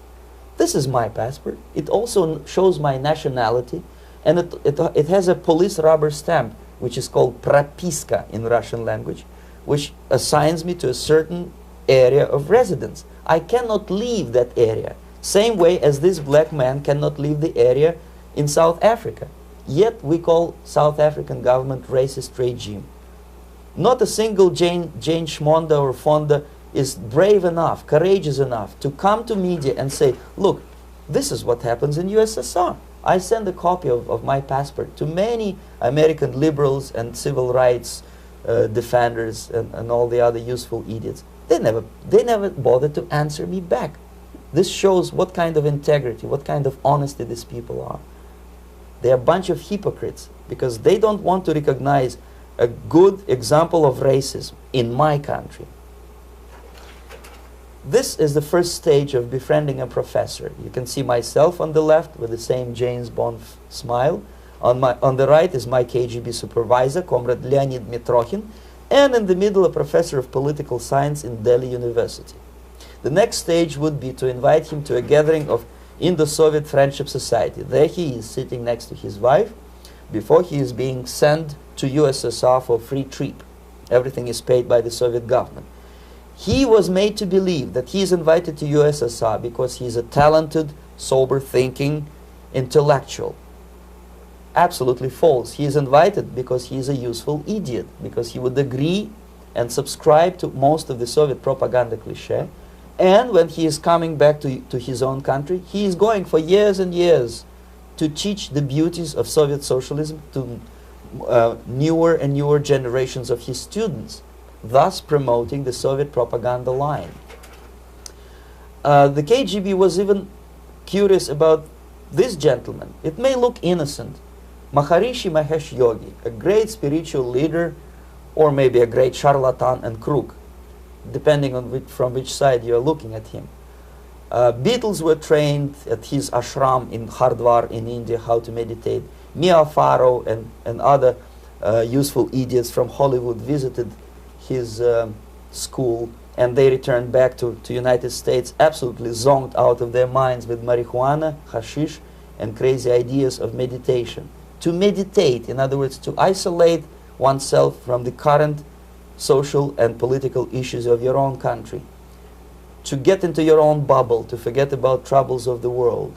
This is my passport. It also shows my nationality, and it has a police rubber stamp, which is called propiska in Russian language, which assigns me to a certain area of residence. I cannot leave that area, same way as this black man cannot leave the area in South Africa. Yet we call South African government racist regime. Not a single Jane Schmonda or Fonda is brave enough, courageous enough to come to media and say, look, this is what happens in USSR. I send a copy of my passport to many American liberals and civil rights defenders and all the other useful idiots. They never bothered to answer me back. This shows what kind of integrity, what kind of honesty these people are. They're a bunch of hypocrites because they don't want to recognize a good example of racism in my country. This is the first stage of befriending a professor. You can see myself on the left with the same James Bond smile. On the right is my KGB supervisor, Comrade Leonid Mitrokhin, and in the middle a professor of political science in Delhi University. The next stage would be to invite him to a gathering of Indo-Soviet Friendship Society. There he is sitting next to his wife before he is being sent to USSR for free trip. Everything is paid by the Soviet government. He was made to believe that he is invited to USSR because he is a talented, sober-thinking intellectual. Absolutely false. He is invited because he is a useful idiot, because he would agree and subscribe to most of the Soviet propaganda cliché. And when he is coming back to his own country, he is going for years and years to teach the beauties of Soviet socialism to newer and newer generations of his students, thus promoting the Soviet propaganda line. The KGB was even curious about this gentleman. It may look innocent. Maharishi Mahesh Yogi, a great spiritual leader, or maybe a great charlatan and crook, depending on from which side you are looking at him. Beatles were trained at his ashram in Hardwar in India how to meditate. Mia Farrow and other useful idiots from Hollywood visited his school, and they returned back to United States absolutely zonked out of their minds with marijuana, hashish, and crazy ideas of meditation. To meditate, in other words, to isolate oneself from the current social and political issues of your own country. To get into your own bubble, to forget about troubles of the world.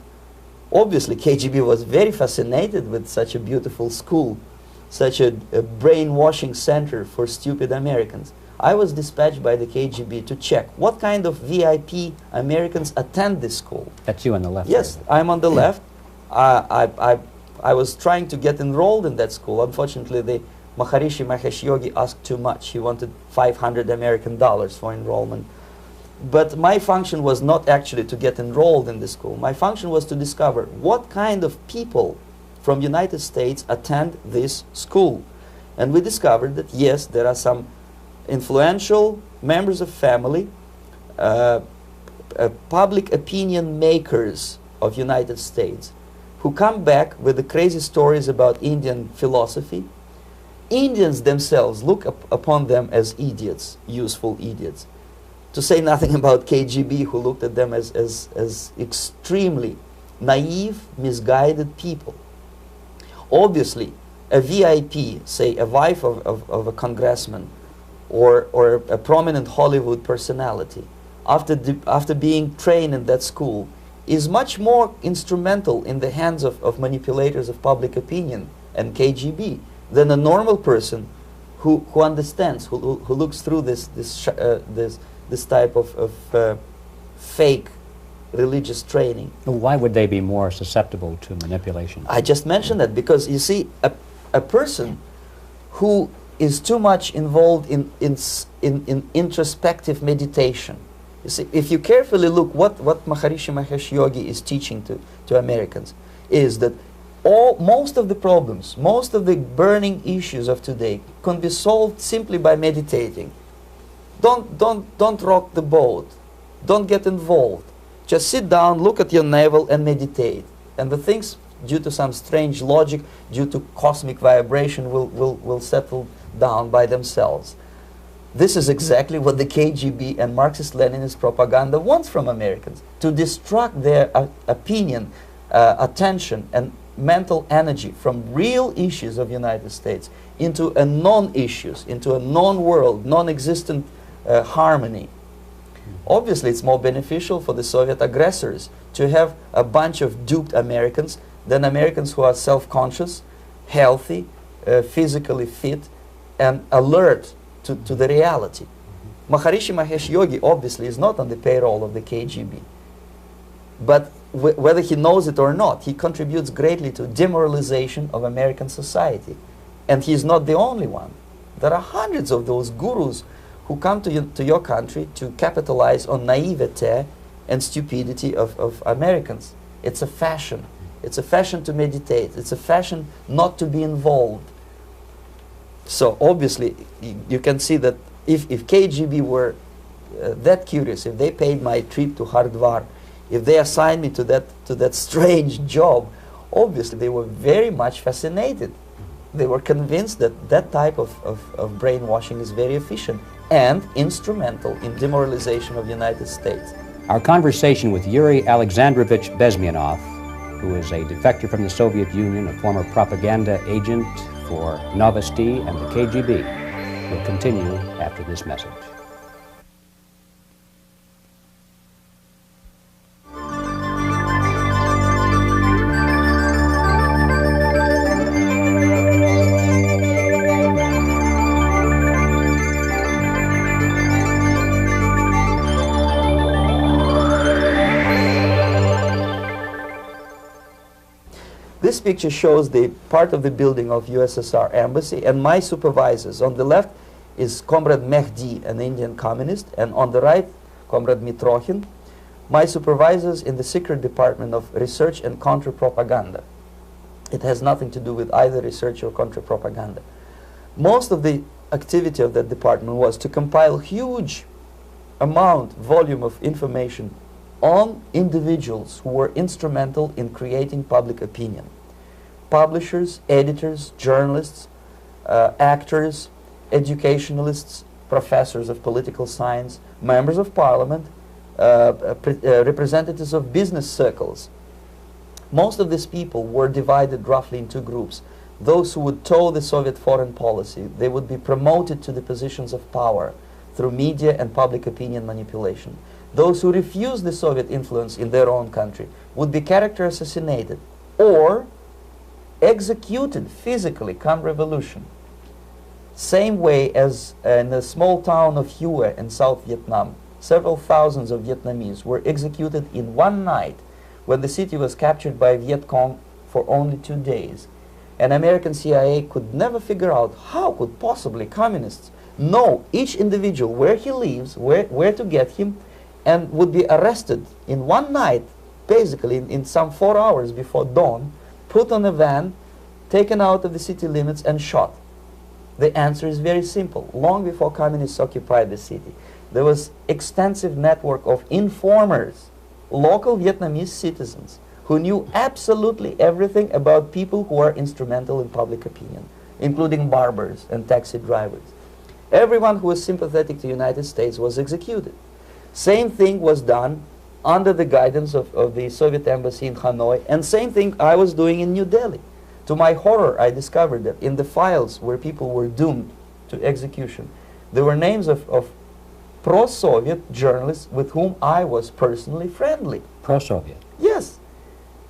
Obviously, KGB was very fascinated with such a beautiful school, such a brainwashing center for stupid Americans. I was dispatched by the KGB to check what kind of VIP Americans attend this school. That's you on the left. Yes, I'm on the left. I was trying to get enrolled in that school. Unfortunately, the Maharishi Mahesh Yogi asked too much. He wanted $500 American for enrollment. But my function was not actually to get enrolled in the school. My function was to discover what kind of people from United States attend this school. And we discovered that, yes, there are some influential members of family, public opinion makers of United States, who come back with the crazy stories about Indian philosophy. Indians themselves look upon them as idiots, useful idiots. To say nothing about KGB, who looked at them as extremely naive, misguided people. Obviously, a VIP, say a wife of a congressman, or a prominent Hollywood personality, after being trained in that school, is much more instrumental in the hands of manipulators of public opinion and KGB than a normal person who understands, who looks through this type of fake religious training. Why would they be more susceptible to manipulation? I just mentioned that because, you see, a person who is too much involved in introspective meditation. You see, if you carefully look what Maharishi Mahesh Yogi is teaching to Americans, is that most of the problems, most of the burning issues of today can be solved simply by meditating. Don't rock the boat. Don't get involved. Just sit down, look at your navel, and meditate. And the things, due to some strange logic, due to cosmic vibration, will settle down by themselves. This is exactly what the KGB and Marxist-Leninist propaganda wants from Americans, to distract their opinion, attention, and mental energy from real issues of the United States into a non-issues, into a non-world, non-existent harmony. Obviously, it's more beneficial for the Soviet aggressors to have a bunch of duped Americans than Americans who are self-conscious, healthy, physically fit, and alert to the reality. Maharishi Mahesh Yogi obviously is not on the payroll of the KGB. But whether he knows it or not, he contributes greatly to demoralization of American society. And he's not the only one. There are hundreds of those gurus who come to your country to capitalize on naivete and stupidity of Americans. It's a fashion. It's a fashion to meditate. It's a fashion not to be involved. So obviously, you can see that if KGB were that curious, if they paid my trip to Hardwar, if they assigned me to that strange job, obviously they were very much fascinated. They were convinced that that type of brainwashing is very efficient and instrumental in demoralization of the United States. Our conversation with Yuri Alexandrovich Bezmenov, who is a defector from the Soviet Union, a former propaganda agent for Novosti and the KGB, will continue after this message. This picture shows the part of the building of USSR embassy, and my supervisors. On the left is Comrade Mehdi, an Indian communist, and on the right, Comrade Mitrokhin, my supervisors in the secret department of research and counter-propaganda. It has nothing to do with either research or counter-propaganda. Most of the activity of that department was to compile huge volume of information on individuals who were instrumental in creating public opinion. Publishers, editors, journalists, actors, educationalists, professors of political science, members of parliament, representatives of business circles. Most of these people were divided roughly in two groups. Those who would toe the Soviet foreign policy, they would be promoted to the positions of power through media and public opinion manipulation. Those who refused the Soviet influence in their own country would be character assassinated or executed physically come revolution. Same way as in the small town of Hue in South Vietnam, several thousands of Vietnamese were executed in one night when the city was captured by Viet Cong for only 2 days. And American CIA could never figure out how could possibly communists know each individual, where he lives, where to get him, and would be arrested in one night, basically in some 4 hours before dawn, put on a van, taken out of the city limits and shot. The answer is very simple. Long before communists occupied the city, there was extensive network of informers, local Vietnamese citizens, who knew absolutely everything about people who are instrumental in public opinion, including barbers and taxi drivers. Everyone who was sympathetic to the United States was executed. Same thing was done under the guidance of the Soviet embassy in Hanoi, and same thing I was doing in New Delhi. To my horror, I discovered that in the files where people were doomed to execution, there were names of pro-Soviet journalists with whom I was personally friendly. Pro-Soviet? Yes.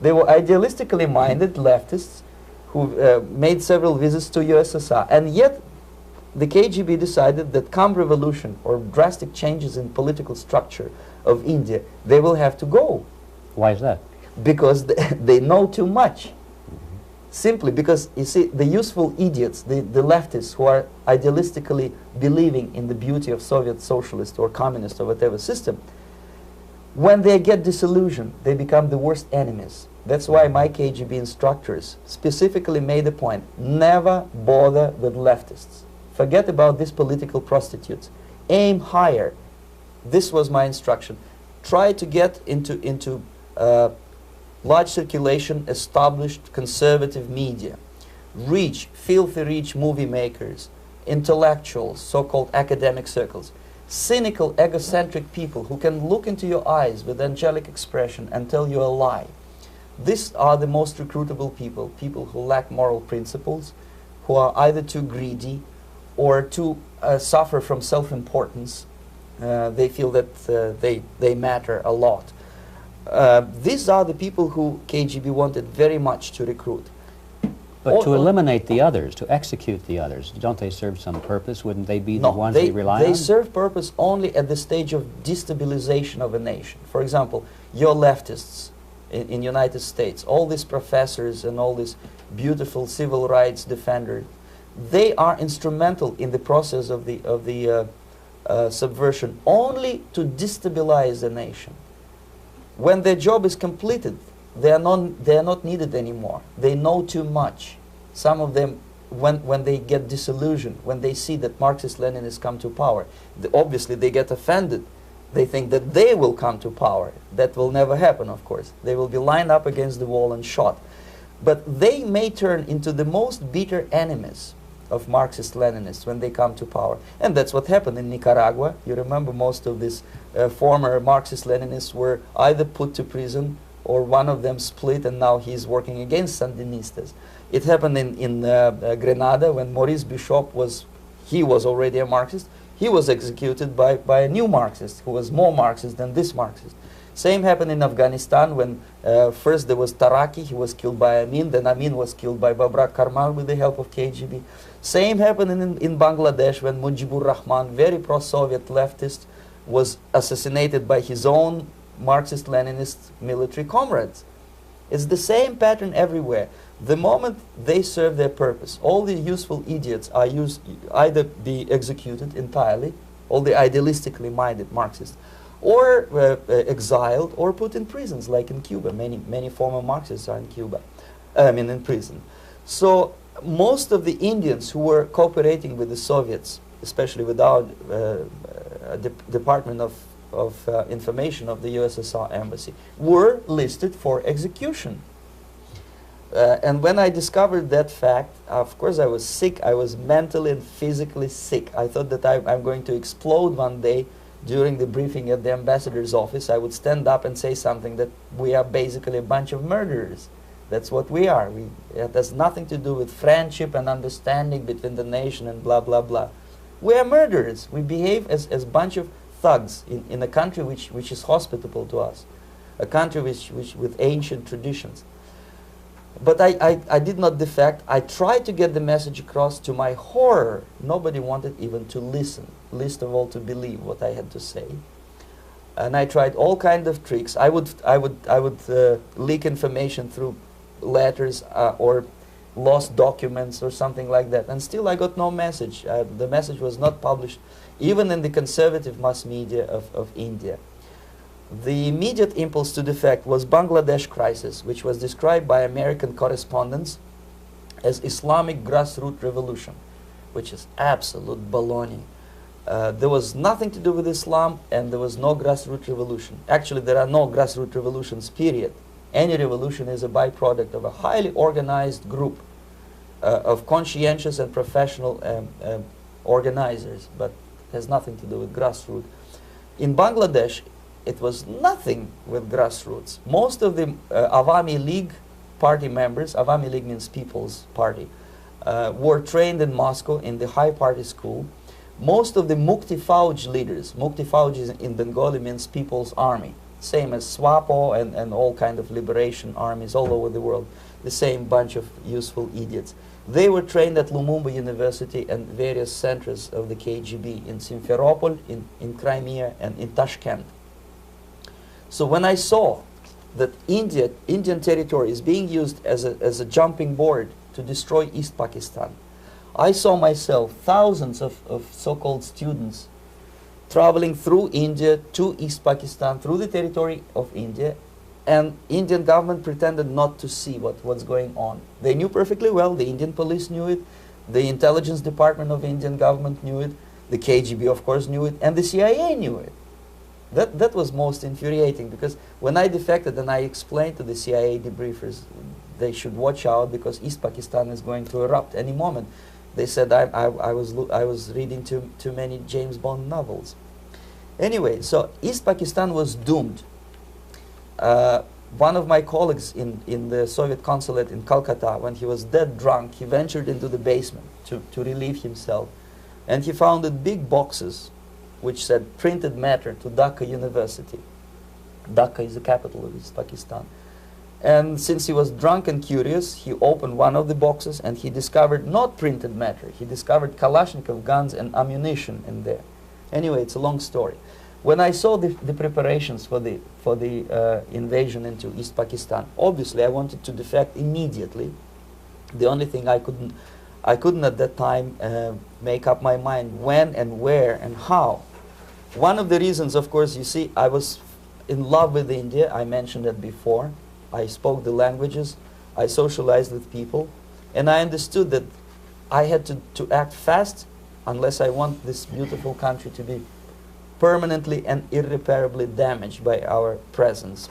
They were idealistically minded leftists who made several visits to USSR, and yet the KGB decided that come revolution or drastic changes in political structure of India, they will have to go. Why is that? Because they know too much. Simply because, you see, the useful idiots, the leftists who are idealistically believing in the beauty of Soviet socialist or communist or whatever system, when they get disillusioned, they become the worst enemies. That's why my KGB instructors specifically made a point, never bother with leftists. Forget about these political prostitutes. Aim higher. This was my instruction. Try to get into large circulation, established conservative media. Rich, filthy rich movie makers, intellectuals, so-called academic circles. Cynical, egocentric people who can look into your eyes with angelic expression and tell you a lie. These are the most recruitable people, people who lack moral principles, who are either too greedy or too suffer from self-importance. They feel that they matter a lot. These are the people who KGB wanted very much to recruit. But to eliminate the others, to execute the others, don't they serve some purpose? Wouldn't they be the ones they rely on? They serve purpose only at the stage of destabilization of a nation. For example, your leftists in United States, all these professors and all these beautiful civil rights defenders, they are instrumental in the process of the subversion only to destabilize the nation. When their job is completed, they are not needed anymore. They know too much. Some of them, when they get disillusioned, when they see that Marxist-Leninists come to power, obviously they get offended. They think that they will come to power. That will never happen, of course. They will be lined up against the wall and shot. But they may turn into the most bitter enemies of Marxist-Leninists when they come to power. And that's what happened in Nicaragua. You remember most of these former Marxist-Leninists were either put to prison or one of them split and now he's working against Sandinistas. It happened in Grenada when Maurice Bishop was already a Marxist. He was executed by a new Marxist who was more Marxist than this Marxist. Same happened in Afghanistan when first there was Taraki, he was killed by Amin, then Amin was killed by Babrak Karmal with the help of KGB. Same happened in Bangladesh when Mujibur Rahman, very pro-Soviet leftist, was assassinated by his own Marxist-Leninist military comrades. It's the same pattern everywhere. The moment they serve their purpose, all the useful idiots are either be executed entirely, all the idealistically minded Marxists, or exiled or put in prisons, like in Cuba. Many former Marxists are in Cuba, in prison. So most of the Indians who were cooperating with the Soviets, especially with our Department of Information of the USSR Embassy, were listed for execution. And when I discovered that fact, of course I was sick. I was mentally and physically sick. I thought that I'm going to explode one day during the briefing at the ambassador's office. I would stand up and say something that we are basically a bunch of murderers. That's what we are. It has nothing to do with friendship and understanding between the nation and blah, blah, blah. We are murderers. We behave as a bunch of thugs in a country which is hospitable to us, a country which with ancient traditions. But I did not defect. I tried to get the message across. To my horror, nobody wanted even to listen, least of all to believe what I had to say. And I tried all kinds of tricks. I would leak information through letters or lost documents or something like that. And still I got no message. The message was not published, even in the conservative mass media of India. The immediate impulse to defect was Bangladesh crisis, which was described by American correspondents as Islamic grassroots revolution, which is absolute baloney. There was nothing to do with Islam, and there was no grassroots revolution. Actually, there are no grassroots revolutions, period. Any revolution is a byproduct of a highly organized group of conscientious and professional organizers, but it has nothing to do with grassroots. In Bangladesh, it was nothing with grassroots. Most of the Awami League party members, Awami League means People's Party, were trained in Moscow in the high party school. Most of the Mukti Fauj leaders, Mukti Fauj in Bengali means People's Army, same as SWAPO and all kind of liberation armies all over the world, the same bunch of useful idiots. They were trained at Lumumba University and various centers of the KGB in Simferopol, in Crimea, and in Tashkent. So when I saw that Indian territory is being used as a jumping board to destroy East Pakistan, I saw myself thousands of so-called students traveling through India to East Pakistan, through the territory of India, and Indian government pretended not to see what's going on. They knew perfectly well, the Indian police knew it, the intelligence department of Indian government knew it, the KGB of course knew it, and the CIA knew it. That was most infuriating, because when I defected and I explained to the CIA debriefers they should watch out because East Pakistan is going to erupt any moment, they said I was reading too many James Bond novels. Anyway, so East Pakistan was doomed. One of my colleagues in the Soviet consulate in Calcutta, when he was dead drunk, he ventured into the basement to relieve himself, and he found big boxes which said printed matter to Dhaka University. Dhaka is the capital of East Pakistan. And since he was drunk and curious, he opened one of the boxes and he discovered not printed matter. He discovered Kalashnikov guns and ammunition in there. Anyway, it's a long story. When I saw the preparations for the invasion into East Pakistan, obviously I wanted to defect immediately. The only thing I couldn't at that time make up my mind when and where and how. One of the reasons, of course, you see, I was in love with India. I mentioned it before. I spoke the languages. I socialized with people. And I understood that I had to act fast unless I want this beautiful country to be permanently and irreparably damaged by our presence.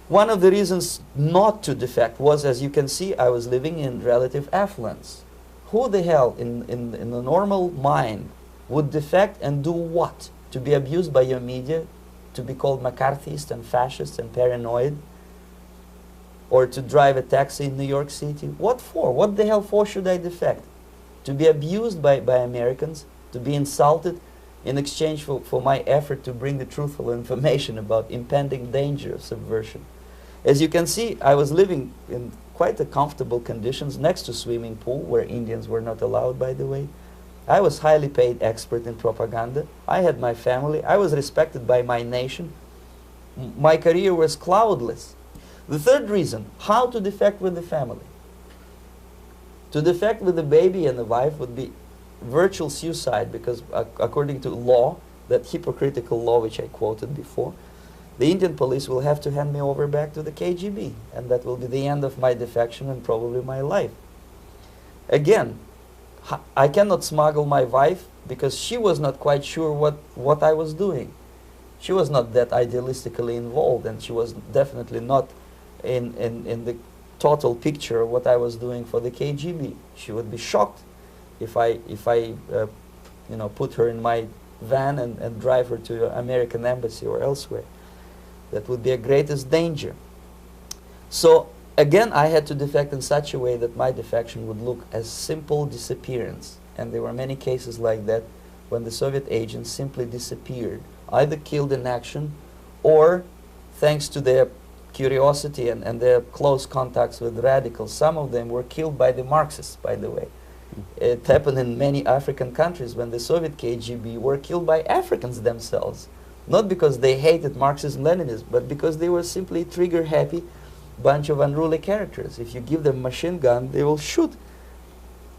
One of the reasons not to defect was, as you can see, I was living in relative affluence. Who the hell in the normal mind would defect and do what? To be abused by your media, to be called McCarthyist and fascist and paranoid, or to drive a taxi in New York City? What for? What the hell for should I defect? To be abused by Americans, to be insulted in exchange for my effort to bring the truthful information about impending danger of subversion. As you can see, I was living in quite a comfortable conditions next to swimming pool, where Indians were not allowed, by the way. I was highly paid expert in propaganda. I had my family. I was respected by my nation. My career was cloudless. The third reason, how to defect with the family. To defect with the baby and the wife would be virtual suicide, because according to law, that hypocritical law which I quoted before, the Indian police will have to hand me over back to the KGB, and that will be the end of my defection and probably my life. Again, I cannot smuggle my wife because she was not quite sure what I was doing. She was not that idealistically involved, and she was definitely not in the total picture of what I was doing for the KGB. She would be shocked if I you know, put her in my van and drive her to the American embassy or elsewhere. That would be a greatest danger. So again, I had to defect in such a way that my defection would look as simple disappearance. And there were many cases like that when the Soviet agents simply disappeared, either killed in action or, thanks to their curiosity and their close contacts with radicals, some of them were killed by the Marxists, by the way. It happened in many African countries when the Soviet KGB were killed by Africans themselves. Not because they hated Marxism-Leninism, but because they were simply trigger-happy bunch of unruly characters. If you give them a machine gun, they will shoot.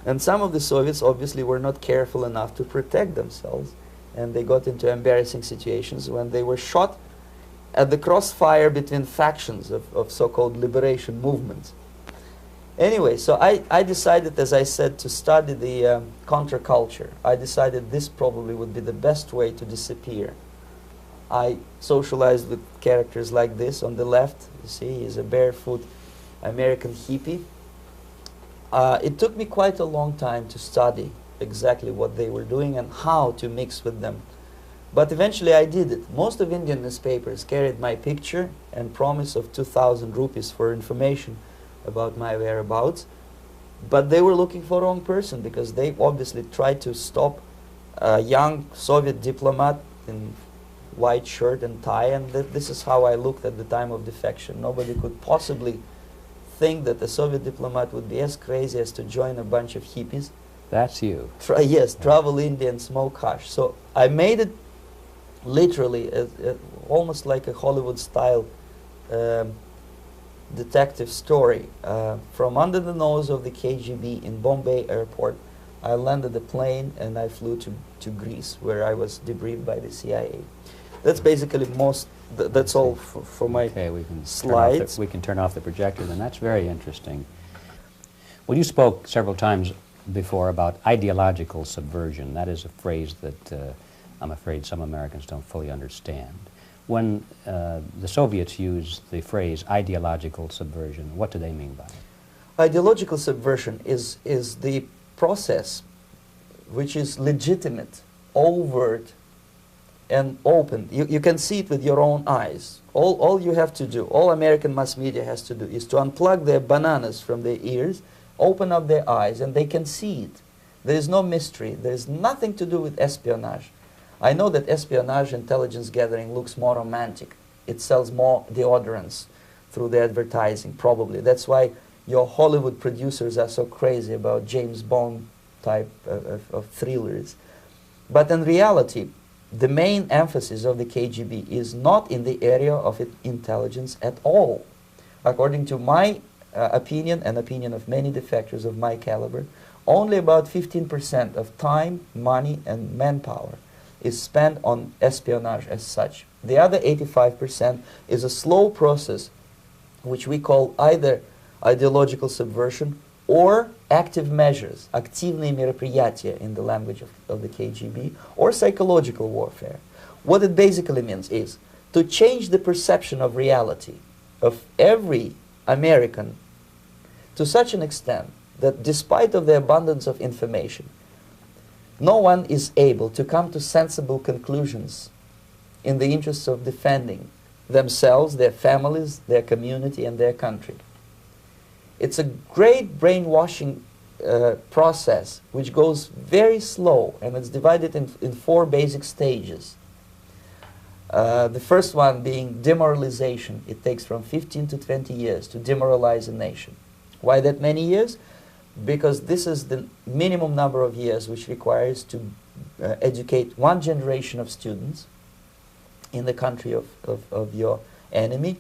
And some of the Soviets obviously were not careful enough to protect themselves, and they got into embarrassing situations when they were shot at the crossfire between factions of so-called liberation movements. Anyway, so I decided, as I said, to study the counterculture. I decided this probably would be the best way to disappear. I socialized with characters like this. On the left, you see, he's a barefoot American hippie. It took me quite a long time to study exactly what they were doing and how to mix with them. But eventually I did it. Most of Indian newspapers carried my picture and promise of 2,000 rupees for information about my whereabouts. But they were looking for the wrong person, because they obviously tried to stop a young Soviet diplomat in white shirt and tie, and this is how I looked at the time of defection. Nobody could possibly think that a Soviet diplomat would be as crazy as to join a bunch of hippies. That's you. Yes, travel India and smoke hash. So I made it literally almost like a Hollywood-style detective story. From under the nose of the KGB in Bombay airport, I landed the plane and I flew to Greece, where I was debriefed by the CIA. That's basically that's all for my slides. We can turn off the projector, then. That's very interesting. Well, you spoke several times before about ideological subversion. That is a phrase that I'm afraid some Americans don't fully understand. When the Soviets used the phrase ideological subversion, what do they mean by it? Ideological subversion is the process which is legitimate, overt, and open. You can see it with your own eyes. All you have to do, all American mass media has to do, is to unplug their bananas from their ears, open up their eyes, and they can see it. There is no mystery. There is nothing to do with espionage. I know that espionage intelligence gathering looks more romantic. It sells more deodorants through the advertising, probably. That's why your Hollywood producers are so crazy about James Bond type of thrillers. But in reality, the main emphasis of the KGB is not in the area of intelligence at all. According to my opinion and opinion of many defectors of my caliber, only about 15% of time, money, and manpower is spent on espionage as such. The other 85% is a slow process which we call either ideological subversion or active measures, активные мероприятия in the language of the KGB, or psychological warfare. What it basically means is to change the perception of reality of every American to such an extent that despite of the abundance of information, no one is able to come to sensible conclusions in the interests of defending themselves, their families, their community, and their country. It's a great brainwashing process which goes very slow, and it's divided in 4 basic stages. The first one being demoralization. It takes from 15 to 20 years to demoralize a nation. Why that many years? Because this is the minimum number of years which requires to educate one generation of students in the country of your enemy,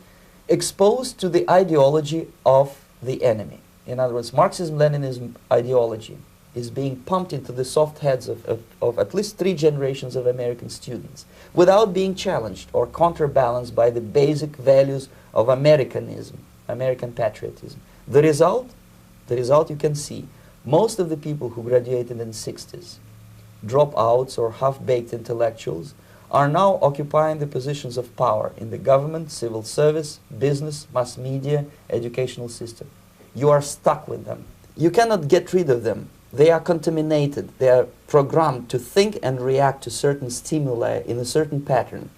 exposed to the ideology of the enemy. In other words, Marxism-Leninism ideology is being pumped into the soft heads of at least 3 generations of American students without being challenged or counterbalanced by the basic values of Americanism, American patriotism. The result you can see. Most of the people who graduated in the 60s, dropouts or half-baked intellectuals, are now occupying the positions of power in the government, civil service, business, mass media, educational system. You are stuck with them. You cannot get rid of them. They are contaminated. They are programmed to think and react to certain stimuli in a certain pattern.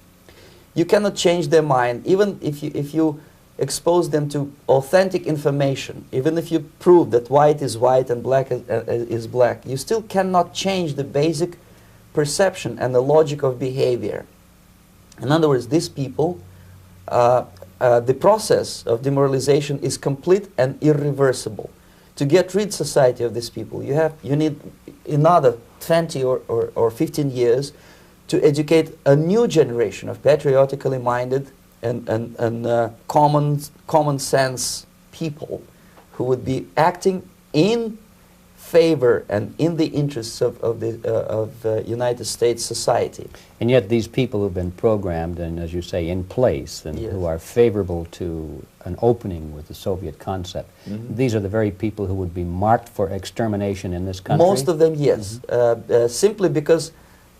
You cannot change their mind, even if you expose them to authentic information, even if you prove that white is white and black is black. You still cannot change the basic perception and the logic of behavior. In other words, these people, the process of demoralization is complete and irreversible. To get rid society of these people, you need another 20 or 15 years to educate a new generation of patriotically minded and common sense people who would be acting in favor and in the interests of the United States society. And yet these people who've been programmed and, as you say, in place and Yes. who are favorable to an opening with the Soviet concept, these are the very people who would be marked for extermination in this country? Most of them, yes. Simply because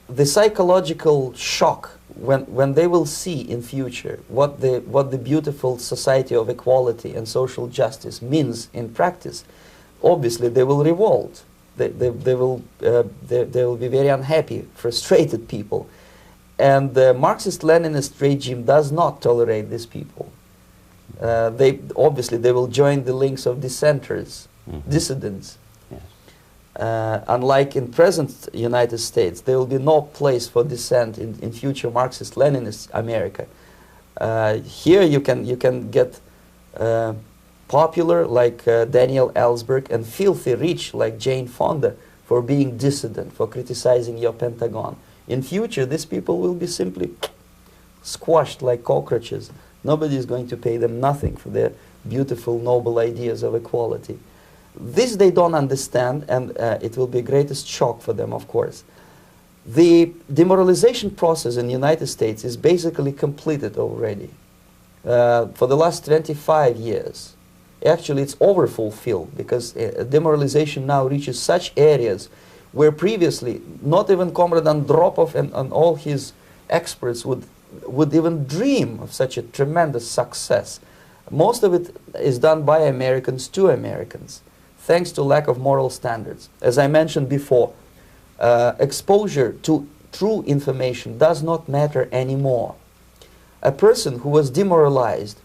the psychological shock when they will see in future what the beautiful society of equality and social justice means in practice, obviously they will revolt. They will be very unhappy, frustrated people. And the Marxist-Leninist regime does not tolerate these people. Obviously they will join the links of dissenters, dissidents. Unlike in present United States, there will be no place for dissent in future Marxist-Leninist America. Here you can get popular like Daniel Ellsberg and filthy rich like Jane Fonda for being dissident, for criticizing your Pentagon. In future, these people will be simply squashed like cockroaches. Nobody is going to pay them nothing for their beautiful, noble ideas of equality. This they don't understand, and it will be greatest shock for them, of course. The demoralization process in the United States is basically completed already. For the last 25 years. Actually, it's overfulfilled because demoralization now reaches such areas where previously not even Comrade Andropov and all his experts would even dream of such a tremendous success. Most of it is done by Americans to Americans, thanks to lack of moral standards. As I mentioned before, exposure to true information does not matter anymore. A person who was demoralized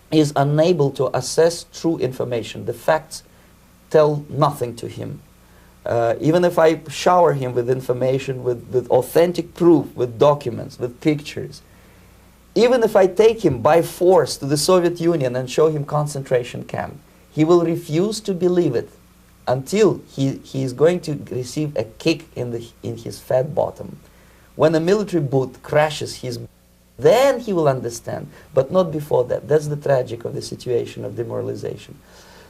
is unable to assess true information. The facts tell nothing to him. Even if I shower him with information, with authentic proof, with documents, with pictures, even if I take him by force to the Soviet Union and show him concentration camp, he will refuse to believe it until he is going to receive a kick in his fat bottom. When a military boot crashes his, then he will understand, but not before that. That's the tragic of the situation of demoralization.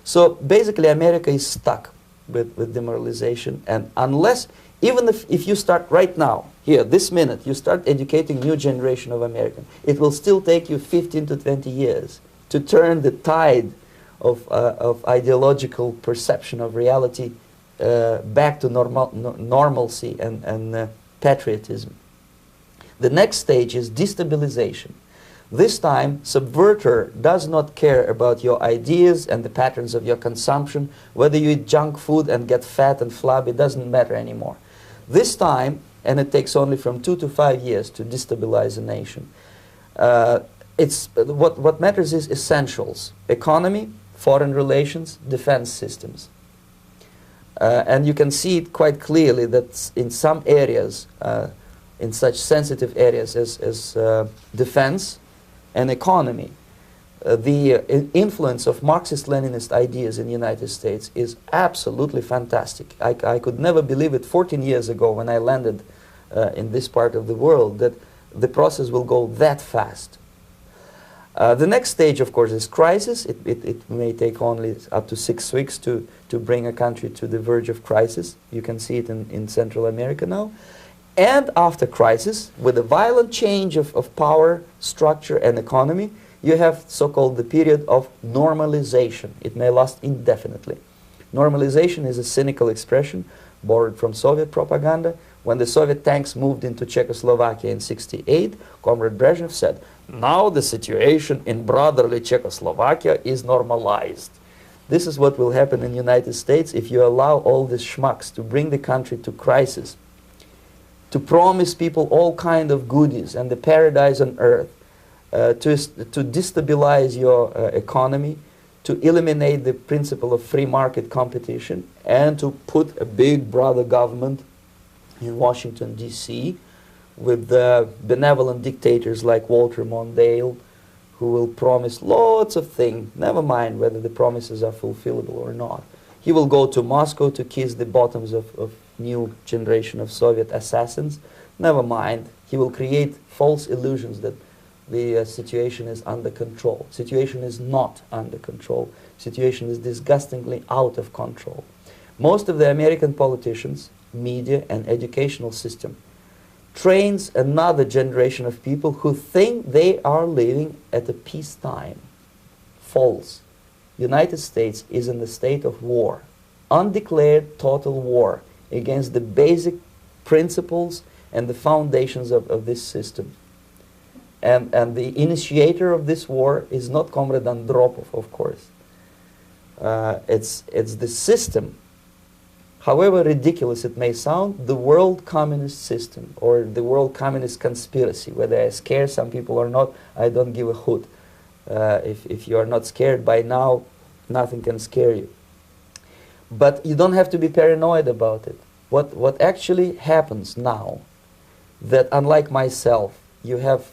So basically America is stuck with demoralization, and unless, even if you start right now, here, this minute, you start educating new generation of Americans, it will still take you 15 to 20 years to turn the tide of ideological perception of reality back to normalcy and patriotism. The next stage is destabilization. This time, subverter does not care about your ideas and the patterns of your consumption. Whether you eat junk food and get fat and flabby, it doesn't matter anymore. This time, and it takes only from 2 to 5 years to destabilize a nation, what matters is essentials: economy, foreign relations, defense systems. And you can see it quite clearly that in some areas, in such sensitive areas as defense and economy, the influence of Marxist-Leninist ideas in the United States is absolutely fantastic. I could never believe it 14 years ago when I landed in this part of the world that the process will go that fast. The next stage, of course, is crisis. It may take only up to 6 weeks to bring a country to the verge of crisis. You can see it in Central America now. And after crisis, with a violent change of power, structure, and economy, you have so-called the period of normalization. It may last indefinitely. Normalization is a cynical expression borrowed from Soviet propaganda. When the Soviet tanks moved into Czechoslovakia in '68, Comrade Brezhnev said, "Now the situation in brotherly Czechoslovakia is normalized." This is what will happen in the United States if you allow all these schmucks to bring the country to crisis, to promise people all kind of goodies and the paradise on earth, to destabilize your economy, to eliminate the principle of free market competition, and to put a big brother government in Washington, D.C., with benevolent dictators like Walter Mondale, who will promise lots of things, never mind whether the promises are fulfillable or not. He will go to Moscow to kiss the bottoms of new generation of Soviet assassins, never mind. He will create false illusions that the situation is under control. Situation is not under control. Situation is disgustingly out of control. Most of the American politicians, media, and educational system trains another generation of people who think they are living at a peacetime. False. United States is in the state of war, undeclared total war against the basic principles and the foundations of this system. And the initiator of this war is not Comrade Andropov, of course. It's the system. However ridiculous it may sound, the world communist system or the world communist conspiracy, whether I scare some people or not, I don't give a hoot. If you are not scared by now, nothing can scare you. But you don't have to be paranoid about it. What actually happens now, that unlike myself, you have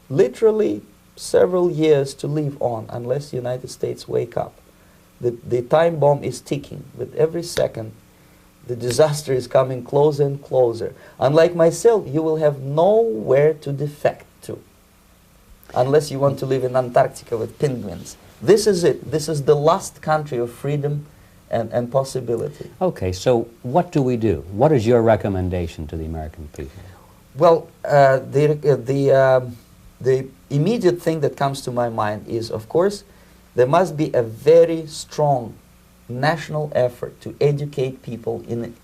literally several years to live on unless the United States wake up. The time bomb is ticking. With every second, the disaster is coming closer and closer. Unlike myself, you will have nowhere to defect to, unless you want to live in Antarctica with penguins. This is it. This is the last country of freedom and possibility. Okay, so what do we do? What is your recommendation to the American people? Well, the immediate thing that comes to my mind is, of course, there must be a very strong national effort to educate people in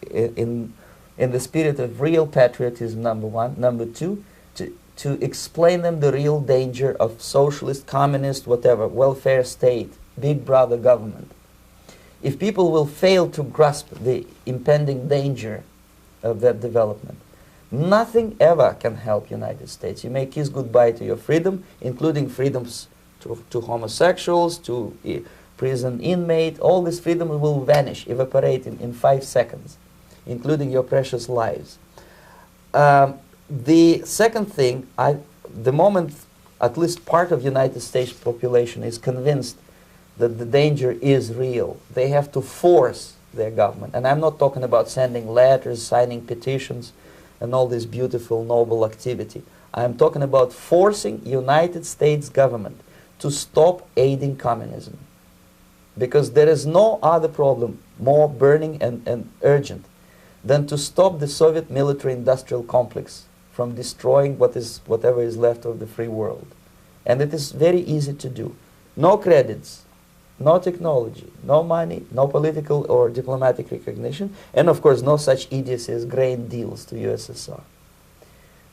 the spirit of real patriotism, number one. Number two, to explain them the real danger of socialist, communist, whatever, welfare state, big brother government. If people will fail to grasp the impending danger of that development, nothing ever can help United States. You may kiss goodbye to your freedom, including freedoms to homosexuals, to prison inmate. All this freedom will vanish, evaporate in 5 seconds, including your precious lives. The second thing, the moment at least part of United States population is convinced that the danger is real, they have to force their government. And I'm not talking about sending letters, signing petitions, and all this beautiful, noble activity. I'm talking about forcing United States government to stop aiding communism. Because there is no other problem more burning and urgent than to stop the Soviet military-industrial complex from destroying whatever is left of the free world. And it is very easy to do. No credits, no technology, no money, no political or diplomatic recognition, and of course no such idiocy as grain deals to USSR.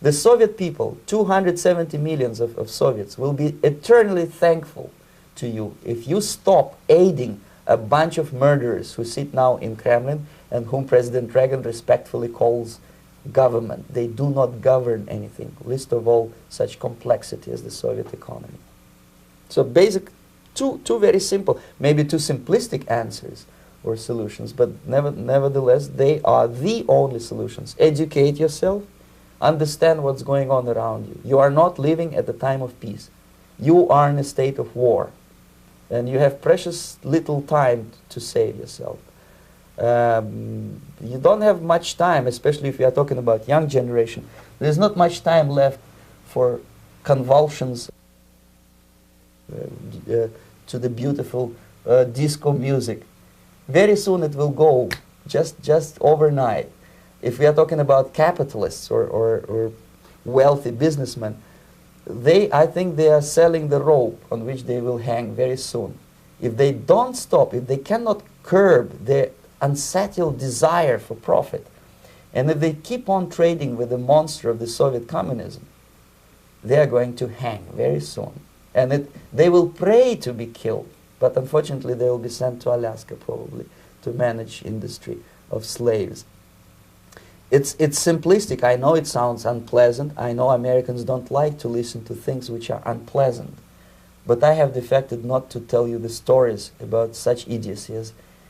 The Soviet people, 270 millions of Soviets, will be eternally thankful to you if you stop aiding a bunch of murderers who sit now in Kremlin and whom President Reagan respectfully calls government. They do not govern anything, least of all such complexity as the Soviet economy. So basic, two very simple, maybe too simplistic answers or solutions, but nevertheless they are the only solutions. Educate yourself, understand what's going on around you. You are not living at the time of peace. You are in a state of war, and you have precious little time to save yourself. You don't have much time, especially if you are talking about young generation. There's not much time left for convulsions to the beautiful disco music. Very soon it will go, just overnight. If we are talking about capitalists or wealthy businessmen, I think they are selling the rope on which they will hang very soon. If they don't stop, if they cannot curb their unsettled desire for profit, and if they keep on trading with the monster of the Soviet communism, they are going to hang very soon. And they will pray to be killed, but unfortunately they will be sent to Alaska probably to manage industry of slaves. It's simplistic. I know it sounds unpleasant. I know Americans don't like to listen to things which are unpleasant. But I have defected not to tell you the stories about such idiocy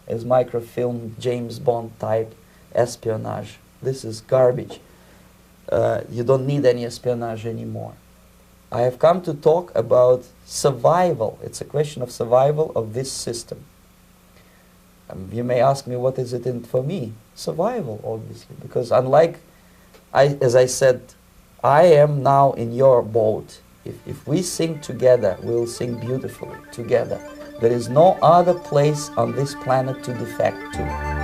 as microfilm, James Bond type espionage. This is garbage. You don't need any espionage anymore. I have come to talk about survival. It's a question of survival of this system. You may ask me, what is it in for me? Survival, obviously, because unlike, as I said, I am now in your boat. If we sing together, we'll sing beautifully together. There is no other place on this planet to defect to.